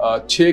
8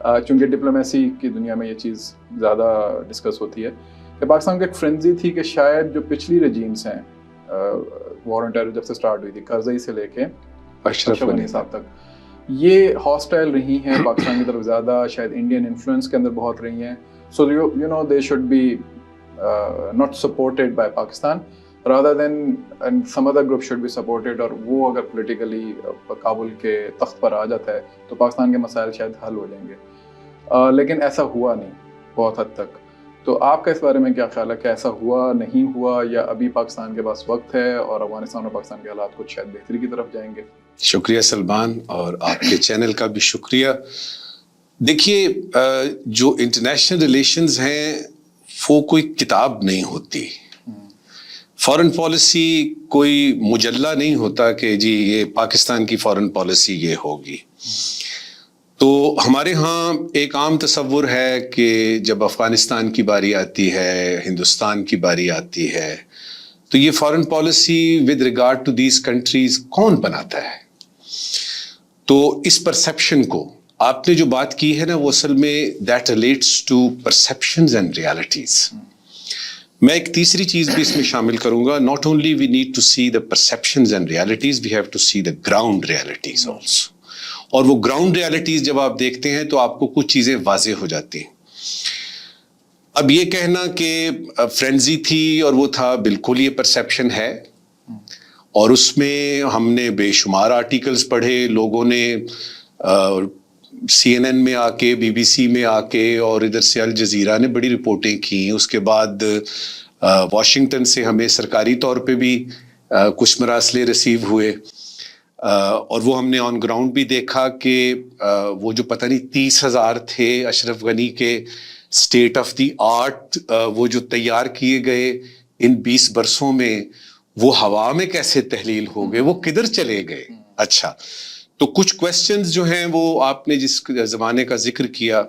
چونکہ ڈپلومیسی کی دنیا میں یہ چیز زیادہ ڈسکس ہوتی ہے کہ پاکستان کو ایک فرینزی تھی کہ شاید جو پچھلی رجیمز ہیں وار آن ٹیرر جب سے سٹارٹ ہوئی تھی کرزئی سے لے کے اشرف غنی صاحب تک، یہ ہاسٹائل رہی ہیں پاکستان کی طرف زیادہ، شاید انڈین انفلوئنس کے اندر بہت رہی ہیں. So you know they should be not supported by Pakistan rather than and some other group should be supported. اور وہ اگر politically کابل کے تخت پر آ جاتا ہے تو پاکستان کے مسائل شاید حل ہو جائیں گے، لیکن ایسا ہوا نہیں بہت حد تک. تو آپ کا اس بارے میں کیا خیال ہے کہ ایسا ہوا نہیں ہوا، یا ابھی پاکستان کے پاس وقت ہے اور افغانستان اور پاکستان کے حالات کچھ شاید بہتری کی طرف جائیں گے؟ شکریہ سلمان، اور آپ کے چینل کا بھی شکریہ. دیکھیے جو انٹرنیشنل ریلیشنز ہیں وہ کوئی کتاب نہیں ہوتی، فارن پالیسی کوئی مجلہ نہیں ہوتا کہ جی یہ پاکستان کی فارن پالیسی یہ ہوگی. تو ہمارے ہاں ایک عام تصور ہے کہ جب افغانستان کی باری آتی ہے، ہندوستان کی باری آتی ہے، تو یہ foreign policy with regard to these countries کون بناتا ہے؟ تو اس پرسیپشن کو آپ نے جو بات کی ہے نا، وہ اصل میں that relates to perceptions and realities. میں ایک تیسری چیز بھی اس میں شامل کروں گا. Not only we need to see the perceptions and realities, we have to see the ground realities also. اور وہ گراؤنڈ ریالٹیز جب آپ دیکھتے ہیں تو آپ کو کچھ چیزیں واضح ہو جاتی ہیں. اب یہ کہنا کہ فرینزی تھی اور وہ تھا، بالکل یہ پرسیپشن ہے، اور اس میں ہم نے بے شمار آرٹیکلز پڑھے، لوگوں نے سی این این میں آ کے، بی بی سی میں آ کے، اور ادھر سے الجزیرہ نے بڑی رپورٹیں کی. اس کے بعد واشنگٹن سے ہمیں سرکاری طور پہ بھی کچھ مراسلے ریسیو ہوئے، اور وہ ہم نے آن گراؤنڈ بھی دیکھا کہ وہ جو پتہ نہیں 30,000 تھے اشرف غنی کے اسٹیٹ آف دی آرٹ وہ جو تیار کیے گئے ان 20 برسوں میں، وہ ہوا میں کیسے تحلیل ہو گئے، وہ کدھر چلے گئے. اچھا، تو کچھ کویسچنز جو ہیں وہ آپ نے جس زمانے کا ذکر کیا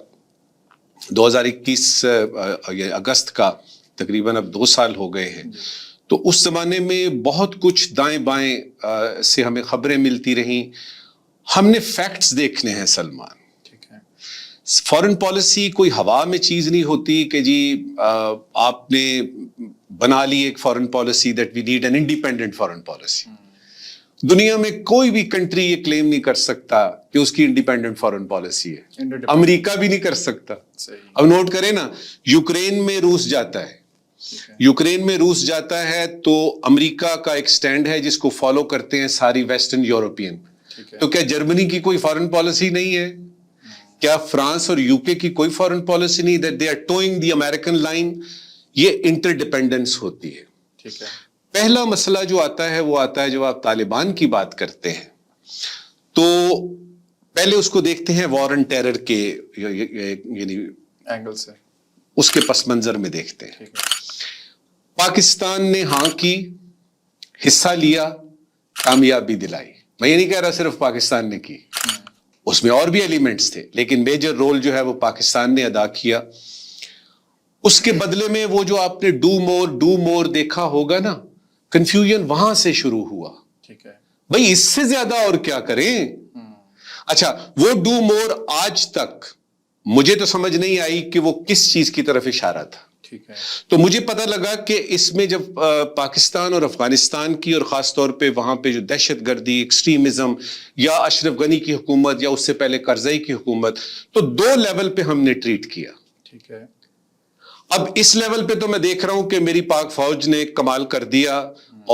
2021 اگست کا، تقریباً اب 2 سال ہو گئے ہیں. تو اس زمانے میں بہت کچھ دائیں بائیں سے ہمیں خبریں ملتی رہیں. ہم نے فیکٹس دیکھنے ہیں سلمان. فارن پالیسی کوئی ہوا میں چیز نہیں ہوتی کہ جی آپ نے بنا لی ایک foreign policy that we need an independent foreign policy. دنیا میں کوئی بھی کنٹری یہ کلیم نہیں کر سکتا کہ اس کی انڈیپینڈنٹ فارن پالیسی ہے. امریکہ بھی نہیں کر سکتا. اب نوٹ کریں نا، یوکرین میں روس جاتا ہے، یوکرین میں روس جاتا ہے تو امریکہ کا ایک سٹینڈ ہے جس کو فالو کرتے ہیں ساری ویسٹرن یورپین. تو کیا جرمنی کی کوئی فارن پالیسی نہیں ہے؟ کیا فرانس اور یو کے کی کوئی فارن پالیسی نہیں؟ That they are towing the American line. یہ انٹر ڈیپینڈنس ہوتی ہے. ٹھیک ہے. پہلا مسئلہ جو آتا ہے وہ آتا ہے جب آپ طالبان کی بات کرتے ہیں تو پہلے اس کو دیکھتے ہیں وار آن ٹیرر کے یعنی اینگل سے، اس کے پس منظر میں دیکھتے ہیں. پاکستان نے ہاں کی، حصہ لیا، کامیابی دلائی. میں یہ نہیں کہہ رہا صرف پاکستان نے کی، اس میں اور بھی ایلیمنٹس تھے، لیکن میجر رول جو ہے وہ پاکستان نے ادا کیا. اس کے بدلے میں وہ جو آپ نے ڈو مور دیکھا ہوگا نا، کنفیوژن وہاں سے شروع ہوا. ٹھیک ہے بھائی، اس سے زیادہ اور کیا کریں؟ اچھا، وہ ڈو مور آج تک مجھے تو سمجھ نہیں آئی کہ وہ کس چیز کی طرف اشارہ تھا. ٹھیک ہے. تو مجھے پتہ لگا کہ اس میں جب پاکستان اور افغانستان کی، اور خاص طور پہ وہاں پہ جو دہشت گردی، ایکسٹریمزم، یا اشرف غنی کی حکومت یا اس سے پہلے کرزئی کی حکومت، تو 2 لیول پہ ہم نے ٹریٹ کیا. ٹھیک ہے. اب اس لیول پہ تو میں دیکھ رہا ہوں کہ میری پاک فوج نے کمال کر دیا،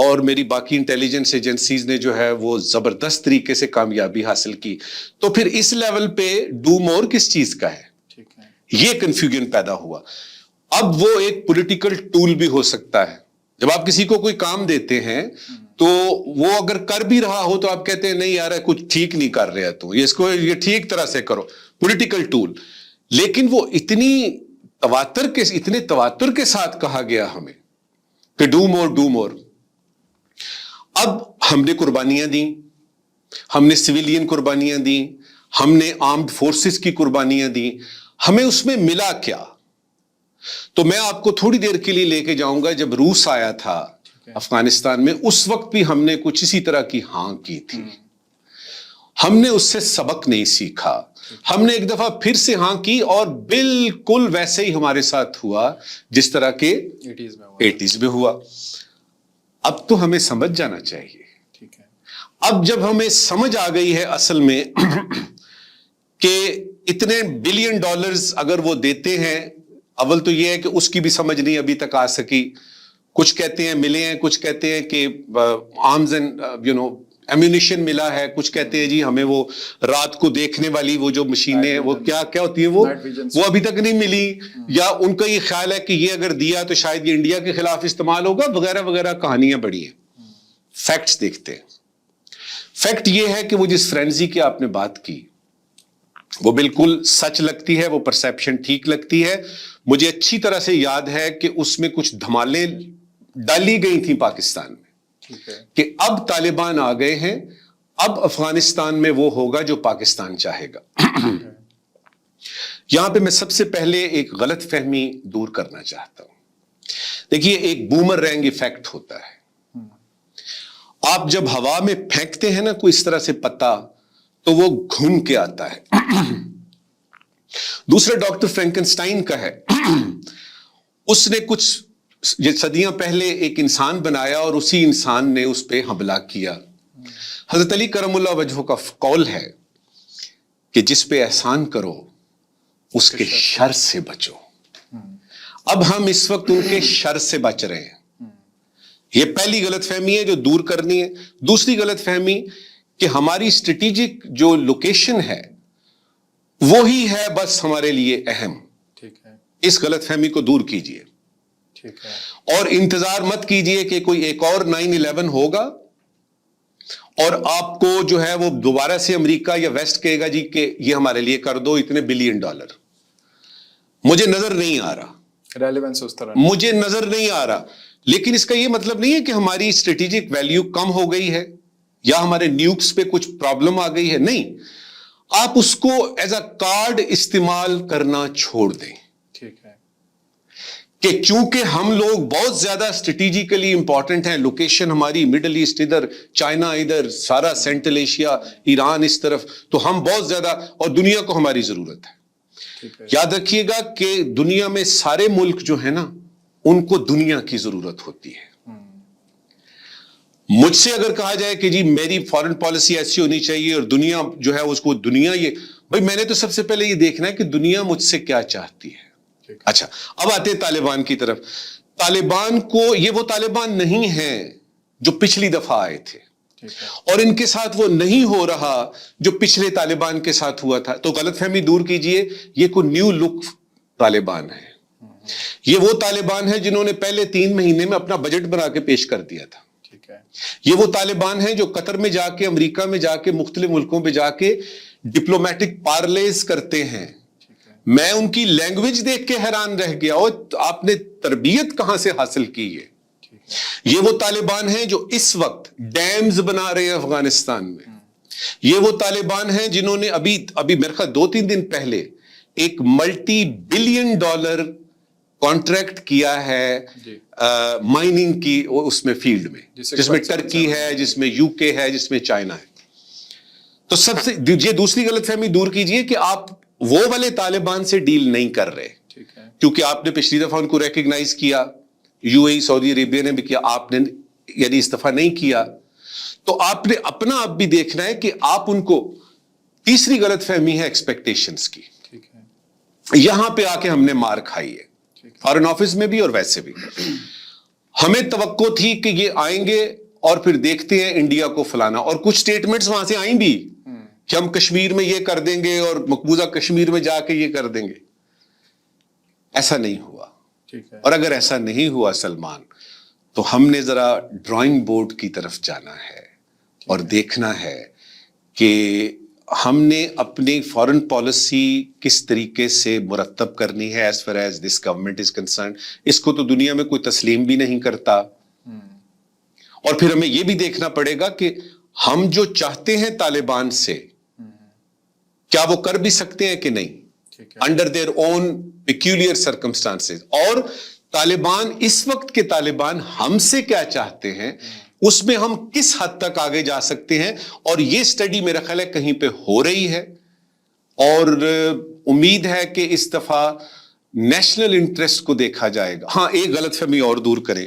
اور میری باقی انٹیلیجنس ایجنسیز نے جو ہے وہ زبردست طریقے سے کامیابی حاصل کی. تو پھر اس لیول پہ ڈو مور کس چیز کا ہے؟ ٹھیک ہے. یہ کنفیوژن پیدا ہوا. اب وہ ایک پولیٹیکل ٹول بھی ہو سکتا ہے. جب آپ کسی کو کوئی کام دیتے ہیں تو وہ اگر کر بھی رہا ہو تو آپ کہتے ہیں نہیں یار کچھ ٹھیک نہیں کر رہا، تو اس کو یہ ٹھیک طرح سے کرو، پولیٹیکل ٹول. لیکن وہ اتنے تواتر کے ساتھ کہا گیا ہمیں کہ ڈو مور. اب ہم نے قربانیاں دیں، ہم نے سویلین قربانیاں دیں، ہم نے آرمڈ فورسز کی قربانیاں دیں. ہمیں اس میں ملا کیا؟ تو میں آپ کو تھوڑی دیر کے لیے لے کے جاؤں گا. جب روس آیا تھا افغانستان میں، اس وقت بھی ہم نے کچھ اسی طرح کی ہاں کی تھی. ہم نے اس سے سبق نہیں سیکھا. ہم نے ایک دفعہ پھر سے ہاں کی اور بالکل ویسے ہی ہمارے ساتھ ہوا جس طرح کے 80s میں ہوا. اب تو ہمیں سمجھ جانا چاہیے. ٹھیک ہے. اب جب ہمیں سمجھ آ گئی ہے اصل میں کہ اتنے بلین ڈالرز اگر وہ دیتے ہیں، اول تو یہ ہے کہ اس کی بھی سمجھ نہیں ابھی تک آ سکی. کچھ کہتے ہیں ملے ہیں، کچھ کہتے ہیں کہ آرمز اینڈ ایمونیشن ملا ہے، کچھ کہتے ہیں جی ہمیں وہ رات کو دیکھنے والی وہ جو مشینیں وہ کیا ہوتی ہیں وہ ابھی تک نہیں ملی، یا ان کا یہ خیال ہے کہ یہ اگر دیا تو شاید یہ انڈیا کے خلاف استعمال ہوگا وغیرہ وغیرہ کہانیاں بڑی ہیں. فیکٹس دیکھتے ہیں. فیکٹ یہ ہے کہ وہ جس فرینزی کی آپ نے بات کی وہ بالکل سچ لگتی ہے، وہ پرسیپشن ٹھیک لگتی ہے. مجھے اچھی طرح سے یاد ہے کہ اس میں کچھ دھمالیں ڈالی گئی تھیں پاکستان میں کہ اب طالبان آ گئے ہیں، اب افغانستان میں وہ ہوگا جو پاکستان چاہے گا. یہاں پہ میں سب سے پہلے ایک غلط فہمی دور کرنا چاہتا ہوں. دیکھیے ایک بومر رینگ ایفیکٹ ہوتا ہے. آپ جب ہوا میں پھینکتے ہیں نا کوئی اس طرح سے پتا تو وہ گھوم کے آتا ہے. دوسرا ڈاکٹر فرینکنسٹائن کا ہے. اس نے کچھ صدیاں پہلے ایک انسان بنایا اور اسی انسان نے اس پہ حملہ کیا. حضرت علی کرم اللہ وجہہ کا قول ہے کہ جس پہ احسان کرو اس کے شر سے بچو. اب ہم اس وقت ان کے شر سے بچ رہے ہیں. یہ پہلی غلط فہمی ہے جو دور کرنی ہے. دوسری غلط فہمی کہ ہماری اسٹریٹجک جو لوکیشن ہے وہی ہے بس ہمارے لیے اہم. ٹھیک ہے. اس غلط فہمی کو دور کیجئے. ٹھیک ہے. اور انتظار مت کیجئے کہ کوئی ایک اور 9/11 ہوگا اور آپ کو جو ہے وہ دوبارہ سے امریکہ یا ویسٹ کہے گا جی کہ یہ ہمارے لیے کر دو اتنے بلین ڈالر. مجھے نظر نہیں آ رہا. ریلیونس اس طرح مجھے نظر نہیں آ رہا. لیکن اس کا یہ مطلب نہیں ہے کہ ہماری اسٹریٹجک ویلیو کم ہو گئی ہے یا ہمارے نیوکس پہ کچھ پرابلم آ گئی ہے. نہیں، آپ اس کو ایز اے کارڈ استعمال کرنا چھوڑ دیں. ٹھیک ہے. کہ چونکہ ہم لوگ بہت زیادہ اسٹریٹجیکلی امپورٹنٹ ہیں، لوکیشن ہماری مڈل ایسٹ ادھر، چائنا ادھر، سارا سینٹرل ایشیا، ایران اس طرف، تو ہم بہت زیادہ، اور دنیا کو ہماری ضرورت ہے. یاد رکھیے گا کہ دنیا میں سارے ملک جو ہیں نا ان کو دنیا کی ضرورت ہوتی ہے. مجھ سے اگر کہا جائے کہ جی میری فارن پالیسی ایسی ہونی چاہیے اور دنیا جو ہے اس کو دنیا، یہ بھائی میں نے تو سب سے پہلے یہ دیکھنا ہے کہ دنیا مجھ سے کیا چاہتی ہے. اچھا اب آتے ہیں طالبان کی طرف. طالبان کو، یہ وہ طالبان نہیں ہیں جو پچھلی دفعہ آئے تھے اور ان کے ساتھ وہ نہیں ہو رہا جو پچھلے طالبان کے ساتھ ہوا تھا. تو غلط فہمی دور کیجئے، یہ کوئی نیو لک طالبان ہے. یہ وہ طالبان ہیں جنہوں نے پہلے 3 مہینے میں اپنا بجٹ بنا کے پیش کر دیا تھا. یہ وہ طالبان ہیں جو قطر میں جا کے، امریکہ میں جا کے، مختلف ملکوں پہ جا کے ڈپلومیٹک پارلیز کرتے ہیں. میں ان کی لینگویج دیکھ کے حیران رہ گیا، اور آپ نے تربیت کہاں سے حاصل کی ہے. یہ وہ طالبان ہیں جو اس وقت ڈیمز بنا رہے ہیں افغانستان میں. یہ وہ طالبان ہیں جنہوں نے ابھی میرے خیال 2-3 دن پہلے ایک ملٹی بلین ڈالر کانٹریکٹ کیا ہے مائننگ کی اس میں فیلڈ میں، جس میں ٹرکی ہے، جس میں یو کے ہے، جس میں چائنا ہے. تو سب سے یہ دوسری غلط فہمی دور کیجئے کہ آپ وہ والے طالبان سے ڈیل نہیں کر رہے، کیونکہ آپ نے پچھلی دفعہ ان کو ریکگنائز کیا، یو اے ای، سعودی عربیہ نے بھی کیا، آپ نے یعنی اس دفعہ نہیں کیا. تو آپ نے اپنا اب بھی دیکھنا ہے کہ آپ ان کو. تیسری غلط فہمی ہے ایکسپیکٹیشنز کی. یہاں پہ آ کے ہم نے مار کھائی ہے، فارن آفس میں بھی اور ویسے بھی. ہمیں توقع تھی کہ یہ آئیں گے اور پھر دیکھتے ہیں انڈیا کو فلانا، اور کچھ سٹیٹمنٹس وہاں سے آئیں بھی کہ ہم کشمیر میں یہ کر دیں گے اور مقبوضہ کشمیر میں جا کے یہ کر دیں گے. ایسا نہیں ہوا. اور اگر ایسا نہیں ہوا سلمان، تو ہم نے ذرا ڈرائنگ بورڈ کی طرف جانا ہے اور دیکھنا ہے کہ ہم نے اپنی فارن پالیسی کس طریقے سے مرتب کرنی ہے as far as this government is concerned. اس کو تو دنیا میں کوئی تسلیم بھی نہیں کرتا. اور پھر ہمیں یہ بھی دیکھنا پڑے گا کہ ہم جو چاہتے ہیں طالبان سے کیا وہ کر بھی سکتے ہیں کہ نہیں، under their own peculiar circumstances. اور طالبان، اس وقت کے طالبان ہم سے کیا چاہتے ہیں، اس میں ہم کس حد تک آگے جا سکتے ہیں. اور یہ سٹڈی میرا خیال ہے کہیں پہ ہو رہی ہے، اور امید ہے کہ اس دفعہ نیشنل انٹرسٹ کو دیکھا جائے گا. ہاں ایک غلط فہمی اور دور کریں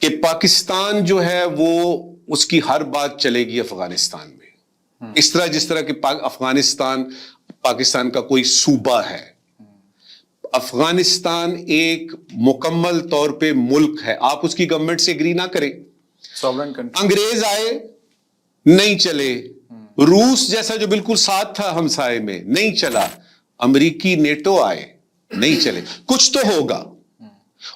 کہ پاکستان جو ہے وہ اس کی ہر بات چلے گی افغانستان میں، اس طرح جس طرح کہ افغانستان پاکستان کا کوئی صوبہ ہے. افغانستان ایک مکمل طور پہ ملک ہے. آپ اس کی گورنمنٹ سے اگری نہ کریں. انگریز آئے نہیں چلے، روس جیسا جو بالکل ساتھ تھا ہمسائے میں نہیں چلا، امریکی نیٹو آئے نہیں چلے. کچھ تو ہوگا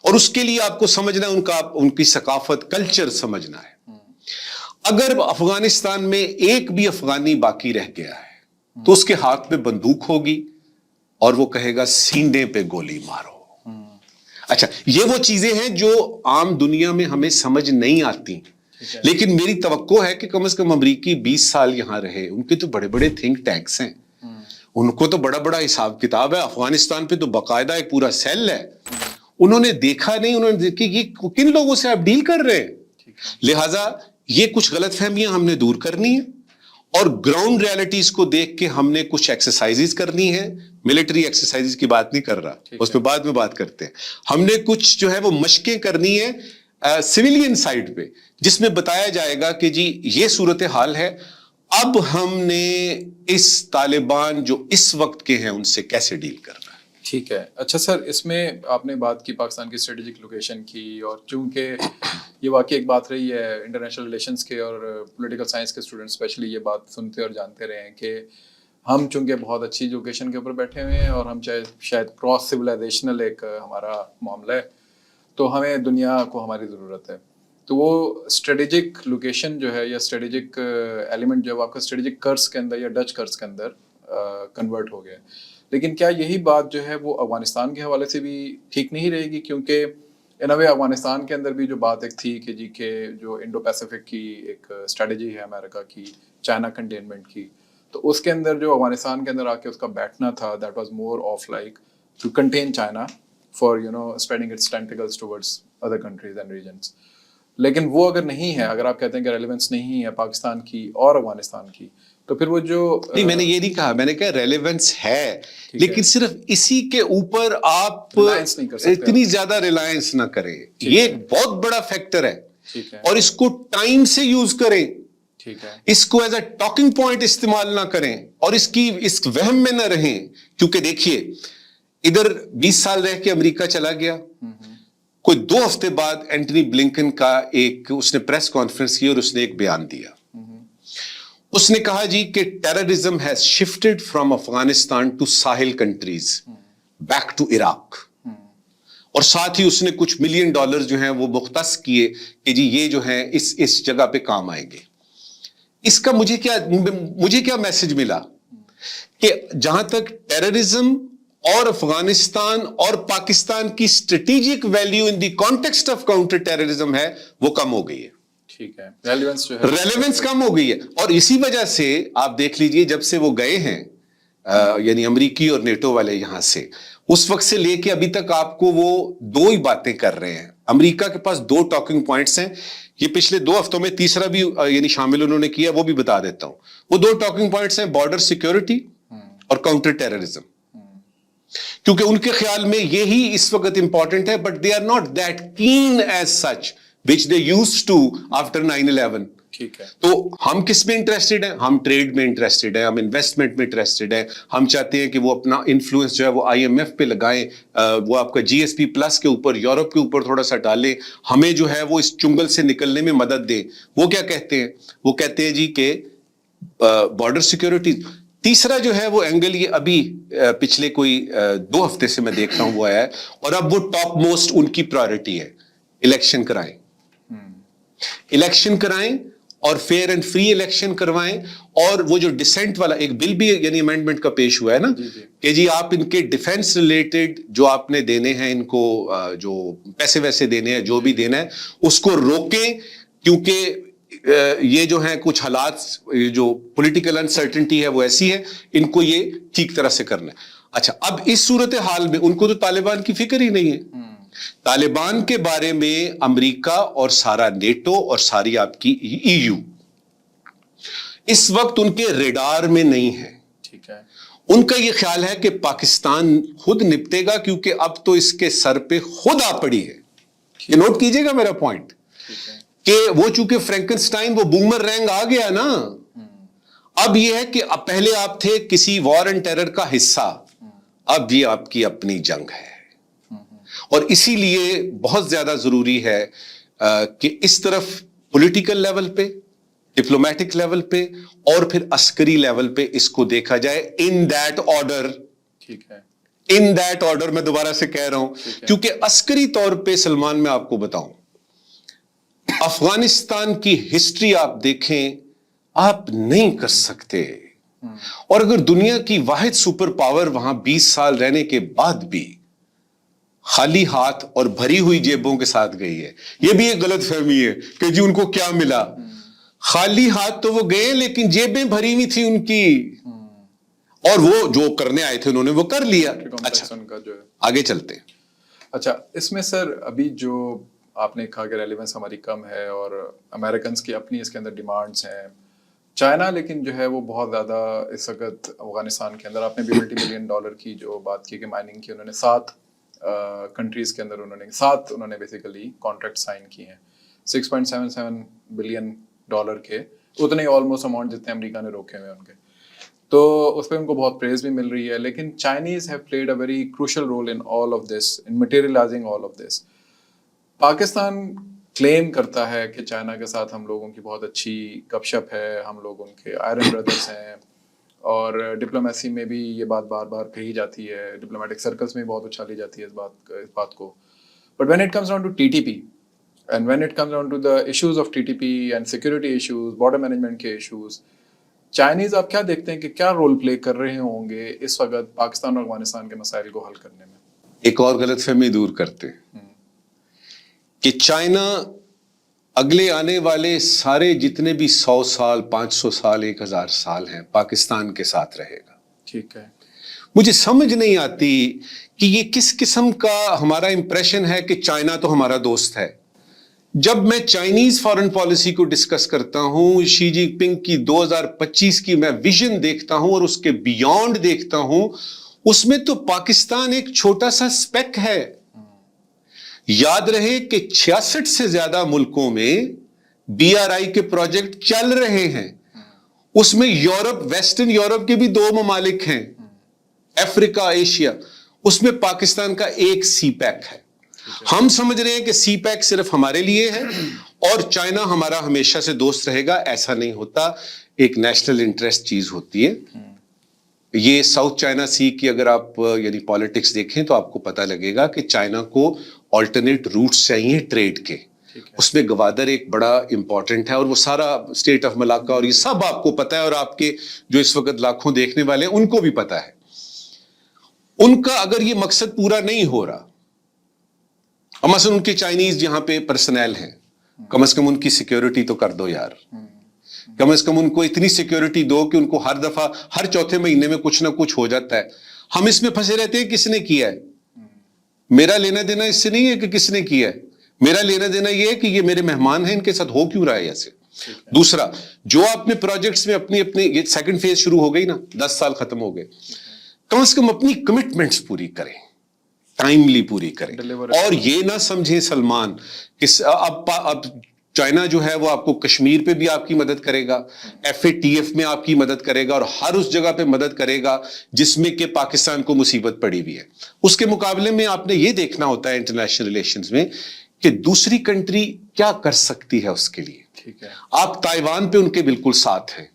اور اس کے لیے آپ کو سمجھنا ہے ان کی ثقافت، کلچر سمجھنا ہے. اگر افغانستان میں ایک بھی افغانی باقی رہ گیا ہے تو اس کے ہاتھ میں بندوق ہوگی اور وہ کہے گا سینے پہ گولی مارو. اچھا یہ وہ چیزیں ہیں جو عام دنیا میں ہمیں سمجھ نہیں آتی، لیکن میری توقع ہے کہ کم از کم امریکی 20 سال یہاں رہے، ان کے تو بڑے بڑے تھنک ٹینکس ہیں، ان کو تو بڑا بڑا حساب کتاب ہے. افغانستان پہ تو باقاعدہ ایک پورا سیل ہے. انہوں نے دیکھا نہیں، انہوں نے دیکھا یہ کن لوگوں سے آپ ڈیل کر رہے ہیں. لہٰذا یہ کچھ غلط فہمیاں ہم نے دور کرنی ہیں اور گراؤنڈ ریالٹیز کو دیکھ کے ہم نے کچھ ایکسرسائزز کرنی ہے. ملٹری ایکسرسائزز کی بات نہیں کر رہا، اس پہ بعد میں بات کرتے ہیں. ہم نے کچھ جو ہے وہ مشقیں کرنی ہے سویلین سائڈ پہ، جس میں بتایا جائے گا کہ جی یہ صورتحال ہے، اب ہم نے اس طالبان جو اس وقت کے ہیں ان سے کیسے ڈیل کرنا ہے. ٹھیک ہے. اچھا سر، اس میں آپ نے بات کی پاکستان کی اسٹریٹجک لوکیشن کی، اور چونکہ یہ واقعی ایک بات رہی ہے انٹرنیشنل ریلیشنز کے اور پولیٹیکل سائنس کے اسٹوڈنٹس اسپیشلی یہ بات سنتے اور جانتے رہے ہیں کہ ہم چونکہ بہت اچھی لوکیشن کے اوپر بیٹھے ہوئے ہیں اور ہم شاید کراس سویلائزیشنل ایک ہمارا معاملہ ہے، تو ہمیں دنیا کو ہماری ضرورت ہے. تو وہ اسٹریٹجک لوکیشن جو ہے یا اسٹریٹجک ایلیمنٹ جو ہے آپ کا اسٹریٹجک کرس کے اندر یا ڈچ کرس کے اندر کنورٹ ہو گیا. لیکن کیا یہی بات جو ہے وہ افغانستان کے حوالے سے بھی ٹھیک نہیں رہے گی؟ کیونکہ ان اے وے افغانستان کے اندر بھی جو بات ایک تھی کہ جی کہ جو انڈو پیسیفک کی ایک اسٹریٹجی ہے امریکا کی، چائنا کنٹینمنٹ کی، تو اس کے اندر جو افغانستان کے اندر آ کے اس کا بیٹھنا تھا that was more of like to contain China for spreading its tentacles towards other countries and regions. لیکن وہ اگر نہیں ہے، اگر آپ کہتے ہیں کہ ریلیونس نہیں ہے پاکستان کی اور افغانستان کی، تو پھر وہ جو نہیں، میں نے یہ نہیں کہا، میں نے کہا ریلیونس ہے، لیکن صرف اسی کے اوپر آپ اتنی زیادہ ریلائنس نہ کریں. یہ ایک بہت بڑا فیکٹر ہے اور اس کو ٹائم سے یوز کریں، اس کو ایز اے ٹاکنگ پوائنٹ استعمال نہ کریں اور اس وہم میں نہ رہیں. کیونکہ دیکھیے ادھر 20 سال رہ کے امریکہ چلا گیا، کوئی 2 ہفتے بعد اینٹنی بلنکن کا اس نے پریس کانفرنس کی اور اس نے ایک بیان دیا. اس نے کہا جی کہ terrorism has shifted from Afghanistan to Sahel countries back to Iraq, اور ساتھ ہی اس نے کچھ $1 ملین جو ہیں وہ مختص کیے کہ جی یہ جو ہیں اس جگہ پہ کام آئیں گے. اس کا مجھے کیا میسج ملا کہ جہاں تک ٹیررزم اور افغانستان اور پاکستان کی strategic value in the context of counter terrorism ہے، وہ کم ہو گئی ہے. ٹھیک ہے، ریلیونس کم ہو گئی ہے. اور اسی وجہ سے آپ دیکھ لیجئے جب سے وہ گئے ہیں یعنی امریکی اور نیٹو والے یہاں سے، اس وقت سے لے کے ابھی تک آپ کو وہ 2 ہی باتیں کر رہے ہیں. امریکہ کے پاس 2 ٹاکنگ پوائنٹس ہیں. یہ پچھلے 2 ہفتوں میں تیسرا بھی یعنی شامل انہوں نے کیا، وہ بھی بتا دیتا ہوں. وہ 2 ٹاکنگ پوائنٹس ہیں بارڈر سیکیورٹی اور کاؤنٹر ٹیررزم. کیونکہ ان کے خیال میں یہی اس وقت امپورٹنٹ ہے، but they are not that keen as such which they used to after 9/11. ٹھیک ہے. تو ہم کس میں انٹرسٹڈ ہیں؟ ہم ٹریڈ میں انٹرسٹڈ ہیں، ہم انویسٹمنٹ میں انٹرسٹڈ ہیں. ہم چاہتے ہیں کہ وہ اپنا انفلوئنس جو ہے وہ IMF پہ لگائیں، وہ آپ کا GSP+ کے اوپر، یورپ کے اوپر تھوڑا سا ڈالیں، ہمیں جو ہے وہ اس چنگل سے نکلنے میں مدد دیں. وہ کیا کہتے ہیں؟ وہ کہتے ہیں جی کہ بارڈر سیکیورٹی. تیسرا جو ہے وہ اینگل یہ ابھی پچھلے کوئی 2 ہفتے سے میں دیکھتا ہوں وہ آیا ہے، اور اب وہ ٹاپ موسٹ ان کی پرائورٹی ہے، الیکشن کرائیں. الیکشن کرائیں اور فیئر اینڈ فری الیکشن کروائیں. اور وہ جو ڈسینٹ والا ایک بل بھی یعنی امینڈمنٹ کا پیش ہوا ہے نا کہ جی آپ ان کے ڈیفینس ریلیٹڈ جو آپ نے دینے ہیں، ان کو جو پیسے ویسے دینے ہیں، جو بھی دینا ہے اس کو روکیں. کیونکہ یہ جو ہیں کچھ حالات، جو پولیٹیکل انسرٹنٹی ہے وہ ایسی ہے، ان کو یہ ٹھیک طرح سے کرنا ہے. اچھا اب اس صورتحال میں ان کو تو طالبان کی فکر ہی نہیں ہے. طالبان کے بارے میں امریکہ اور سارا نیٹو اور ساری آپ کی EU اس وقت ان کے ریڈار میں نہیں ہے. ان کا یہ خیال ہے کہ پاکستان خود نپٹے گا کیونکہ اب تو اس کے سر پہ خود آ پڑی ہے. یہ نوٹ کیجئے گا میرا پوائنٹ کہ وہ چونکہ فرینکنسٹائن وہ بومر رینگ آ گیا نا, اب یہ ہے کہ اب پہلے آپ تھے کسی وار اینڈ ٹیرر کا حصہ, اب یہ آپ کی اپنی جنگ ہے. اور اسی لیے بہت زیادہ ضروری ہے کہ اس طرف پولیٹیکل لیول پہ, ڈپلومیٹک لیول پہ اور پھر عسکری لیول پہ اس کو دیکھا جائے ان دیٹ آرڈر. ٹھیک ہے, ان دیٹ آرڈر میں دوبارہ سے کہہ رہا ہوں کیونکہ عسکری طور پہ سلمان میں آپ کو بتاؤں, افغانستان کی ہسٹری آپ دیکھیں آپ نہیں کر سکتے, اور اگر دنیا کی واحد سپر پاور وہاں 20 سال رہنے کے بعد بھی خالی ہاتھ اور بھری ہوئی جیبوں کے ساتھ گئی ہے, یہ بھی ایک غلط فہمی ہے کہ جی ان کو کیا ملا. خالی ہاتھ تو وہ گئے لیکن جیبیں بھری ہوئی تھی ان کی, اور وہ جو کرنے آئے تھے انہوں نے وہ کر لیا. اچھا آگے چلتے ہیں. اچھا اس میں سر ابھی جو آپ نے کہا کہ ریلیونس ہماری کم ہے اور امریکنز کی اپنی اس کے اندر ڈیمانڈز ہیں, چائنا لیکن جو ہے وہ بہت زیادہ اس وقت افغانستان کے اندر, آپ نے بھی $multi billion کی جو بات کی کہ مائننگ کی, انہوں نے 7 کنٹریز کے اندر انہوں نے بیسیکلی کانٹریکٹ سائن کی ہیں $6.77 بلین کے, اتنے آلموسٹ اماؤنٹ جتنے امریکہ نے روکے ہوئے ان کے, تو اس پہ ان کو بہت پریز بھی مل رہی ہے. لیکن Chinese have played a very crucial role in all of this, in materialising all of this. Pakistan claim کرتا ہے کہ چائنا کے ساتھ ہم لوگوں کی بہت اچھی گپ شپ ہے, ہم لوگ ان کے آئرن بردرس ہیں, اور ڈپلومیسی میں بھی یہ بات بار بار کہی جاتی ہے, ڈپلومیٹک سرکلس میں بہت اچھالی جاتی ہے اس بات کو. But when it comes down to TTP and when it comes down to the issues of TTP and security issues, border management کے issues, چائنیز آپ کیا دیکھتے ہیں کہ کیا رول پلے کر رہے ہوں گے اس وقت پاکستان اور افغانستان کے مسائل کو حل کرنے میں؟ ایک اور غلط فہمی دور کرتے ہیں کہ چائنا اگلے آنے والے سارے جتنے بھی 100 سال 500 سال 1000 سال ہیں پاکستان کے ساتھ رہے گا. ٹھیک ہے, مجھے سمجھ نہیں آتی کہ یہ کس قسم کا ہمارا امپریشن ہے کہ چائنا تو ہمارا دوست ہے. جب میں چائنیز فارن پالیسی کو ڈسکس کرتا ہوں, شی جن پنگ کی 2025 کی میں ویژن دیکھتا ہوں اور اس کے بیونڈ دیکھتا ہوں, اس میں تو پاکستان ایک چھوٹا سا سپیک ہے. یاد رہے کہ 66 سے زیادہ ملکوں میں BRI کے پروجیکٹ چل رہے ہیں, اس میں یورپ, ویسٹرن یورپ کے بھی 2 ممالک ہیں, افریقہ, ایشیا, اس میں پاکستان کا ایک سی پیک ہے. ہم سمجھ رہے ہیں کہ سی پیک صرف ہمارے لیے ہے اور چائنا ہمارا ہمیشہ سے دوست رہے گا. ایسا نہیں ہوتا, ایک نیشنل انٹرسٹ چیز ہوتی ہے. یہ ساؤتھ چائنا سی کی اگر آپ یعنی پالیٹکس دیکھیں تو آپ کو پتہ لگے گا کہ چائنا کو آلٹرنیٹ روٹس چاہیے ٹریڈ کے, اس میں گوادر ایک بڑا امپورٹنٹ ہے, اور وہ سارا اسٹیٹ آف ملاکا اور یہ سب آپ کو پتہ ہے, اور آپ کے جو اس وقت لاکھوں دیکھنے والے ہیں ان کو بھی پتہ ہے. ان کا اگر یہ مقصد پورا نہیں ہو رہا, مثلا ان کے چائنیز جہاں پہ پرسنل ہیں, کم از کم ان کی سیکیورٹی تو کر دو یار, کم از کم ان کو اتنی سیکیورٹی دو کہ ان کو ہر دفعہ ہر چوتھے مہینے میں کچھ نہ کچھ ہو جاتا ہے. ہم اس میں پھنسے رہتے ہیں کس نے کیا ہے, میرا لینا دینا اس سے نہیں ہے کہ کس نے کیا ہے, میرا لینا دینا یہ ہے کہ یہ میرے مہمان ہیں, ان کے ساتھ ہو کیوں رہا ہے ایسے. دوسرا, جو آپ نے پروجیکٹس میں اپنی یہ سیکنڈ فیز شروع ہو گئی نا, 10 سال ختم ہو گئے, کم از کم اپنی کمٹمنٹس پوری کریں, ٹائملی پوری کریں, اور یہ نہ سمجھیں سلمان کہ اب چائنا جو ہے وہ آپ کو کشمیر پہ بھی آپ کی مدد کرے گا, FATF میں آپ کی مدد کرے گا, اور ہر اس جگہ پہ مدد کرے گا جس میں کہ پاکستان کو مصیبت پڑی ہوئی ہے. اس کے مقابلے میں آپ نے یہ دیکھنا ہوتا ہے انٹرنیشنل ریلیشنز میں کہ دوسری کنٹری کیا کر سکتی ہے اس کے لیے. ٹھیک ہے, آپ تائیوان پہ ان کے بالکل ساتھ ہیں,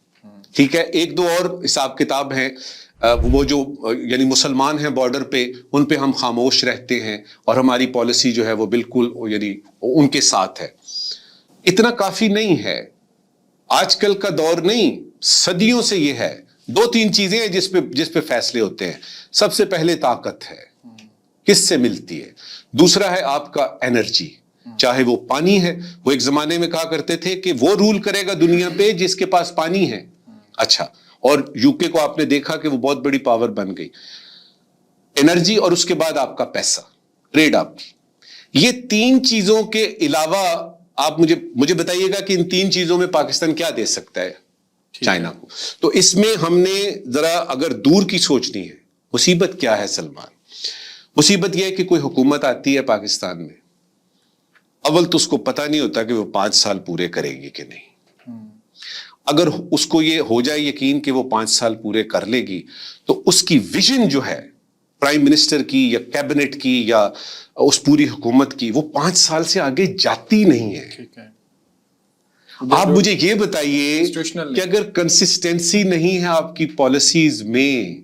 ٹھیک ہے, 1-2 اور حساب کتاب ہیں, وہ جو یعنی مسلمان ہیں بارڈر پہ, ان پہ ہم خاموش رہتے ہیں اور ہماری پالیسی جو ہے وہ بالکل یعنی ان کے ساتھ ہے. اتنا کافی نہیں ہے, آج کل کا دور نہیں, صدیوں سے یہ ہے. 2-3 چیزیں ہیں جس پہ فیصلے ہوتے ہیں. سب سے پہلے طاقت ہے, کس سے ملتی ہے. دوسرا ہے آپ کا انرجی, چاہے وہ پانی ہے. وہ ایک زمانے میں کہا کرتے تھے کہ وہ رول کرے گا دنیا پہ جس کے پاس پانی ہے. اچھا, اور UK کو آپ نے دیکھا کہ وہ بہت بڑی پاور بن گئی. انرجی, اور اس کے بعد آپ کا پیسہ, ٹریڈ آپ کی. یہ 3 چیزوں کے علاوہ آپ مجھے بتائیے گا کہ ان 3 چیزوں میں پاکستان کیا دے سکتا ہے. چائنا کو. تو اس میں ہم نے ذرا اگر دور کی سوچنی ہے, مصیبت کیا ہے سلمان؟ مصیبت یہ ہے کہ کوئی حکومت آتی ہے پاکستان میں, اول تو اس کو پتہ نہیں ہوتا کہ وہ 5 سال پورے کرے گی کہ نہیں. اگر اس کو یہ ہو جائے یقین کہ وہ 5 سال پورے کر لے گی, تو اس کی ویژن جو ہے پرائم منسٹر کی یا کیبنٹ کی یا اس پوری حکومت کی, وہ 5 سال سے آگے جاتی نہیں ہے. ٹھیک ہے. آپ مجھے یہ بتائیے کہ اگر کنسسٹنسی نہیں ہے آپ کی پالیسیز میں,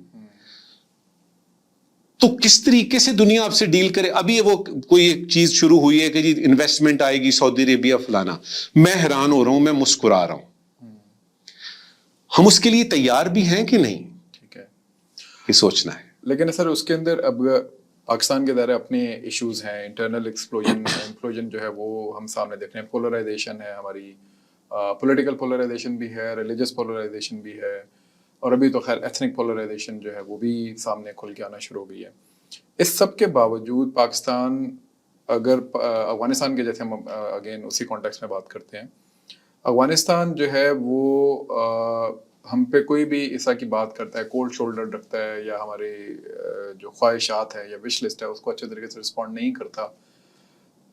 تو کس طریقے سے دنیا آپ سے ڈیل کرے؟ ابھی وہ کوئی ایک چیز شروع ہوئی ہے کہ جی انویسٹمنٹ آئے گی سعودی عربیہ فلانا, میں حیران ہو رہا ہوں, میں مسکرا رہا ہوں. ہم اس کے لیے تیار بھی ہیں کہ نہیں؟ ٹھیک ہے, یہ سوچنا ہے. لیکن سر اس کے اندر اب پاکستان کے دائرے اپنے ایشوز ہیں, انٹرنل ایکسپلوژن جو ہے وہ ہم سامنے دیکھ رہے ہیں. پولرائزیشن ہے ہماری, پولیٹیکل پولرائزیشن بھی ہے, ریلیجس پولرائزیشن بھی ہے, اور ابھی تو خیر ایتھنک پولرائزیشن جو ہے وہ بھی سامنے کھل کے آنا شروع ہو گئی ہے. اس سب کے باوجود پاکستان, اگر افغانستان کے جیسے ہم اگین اسی کانٹیکس میں بات کرتے ہیں, افغانستان جو ہے وہ ہم پہ کوئی بھی اس طرح کی بات کرتا ہے, کولڈ شولڈر رکھتا ہے, یا ہمارے جو خواہشات ہے یا وش لسٹ ہے اس کو اچھے طریقے سے رسپونڈ نہیں کرتا,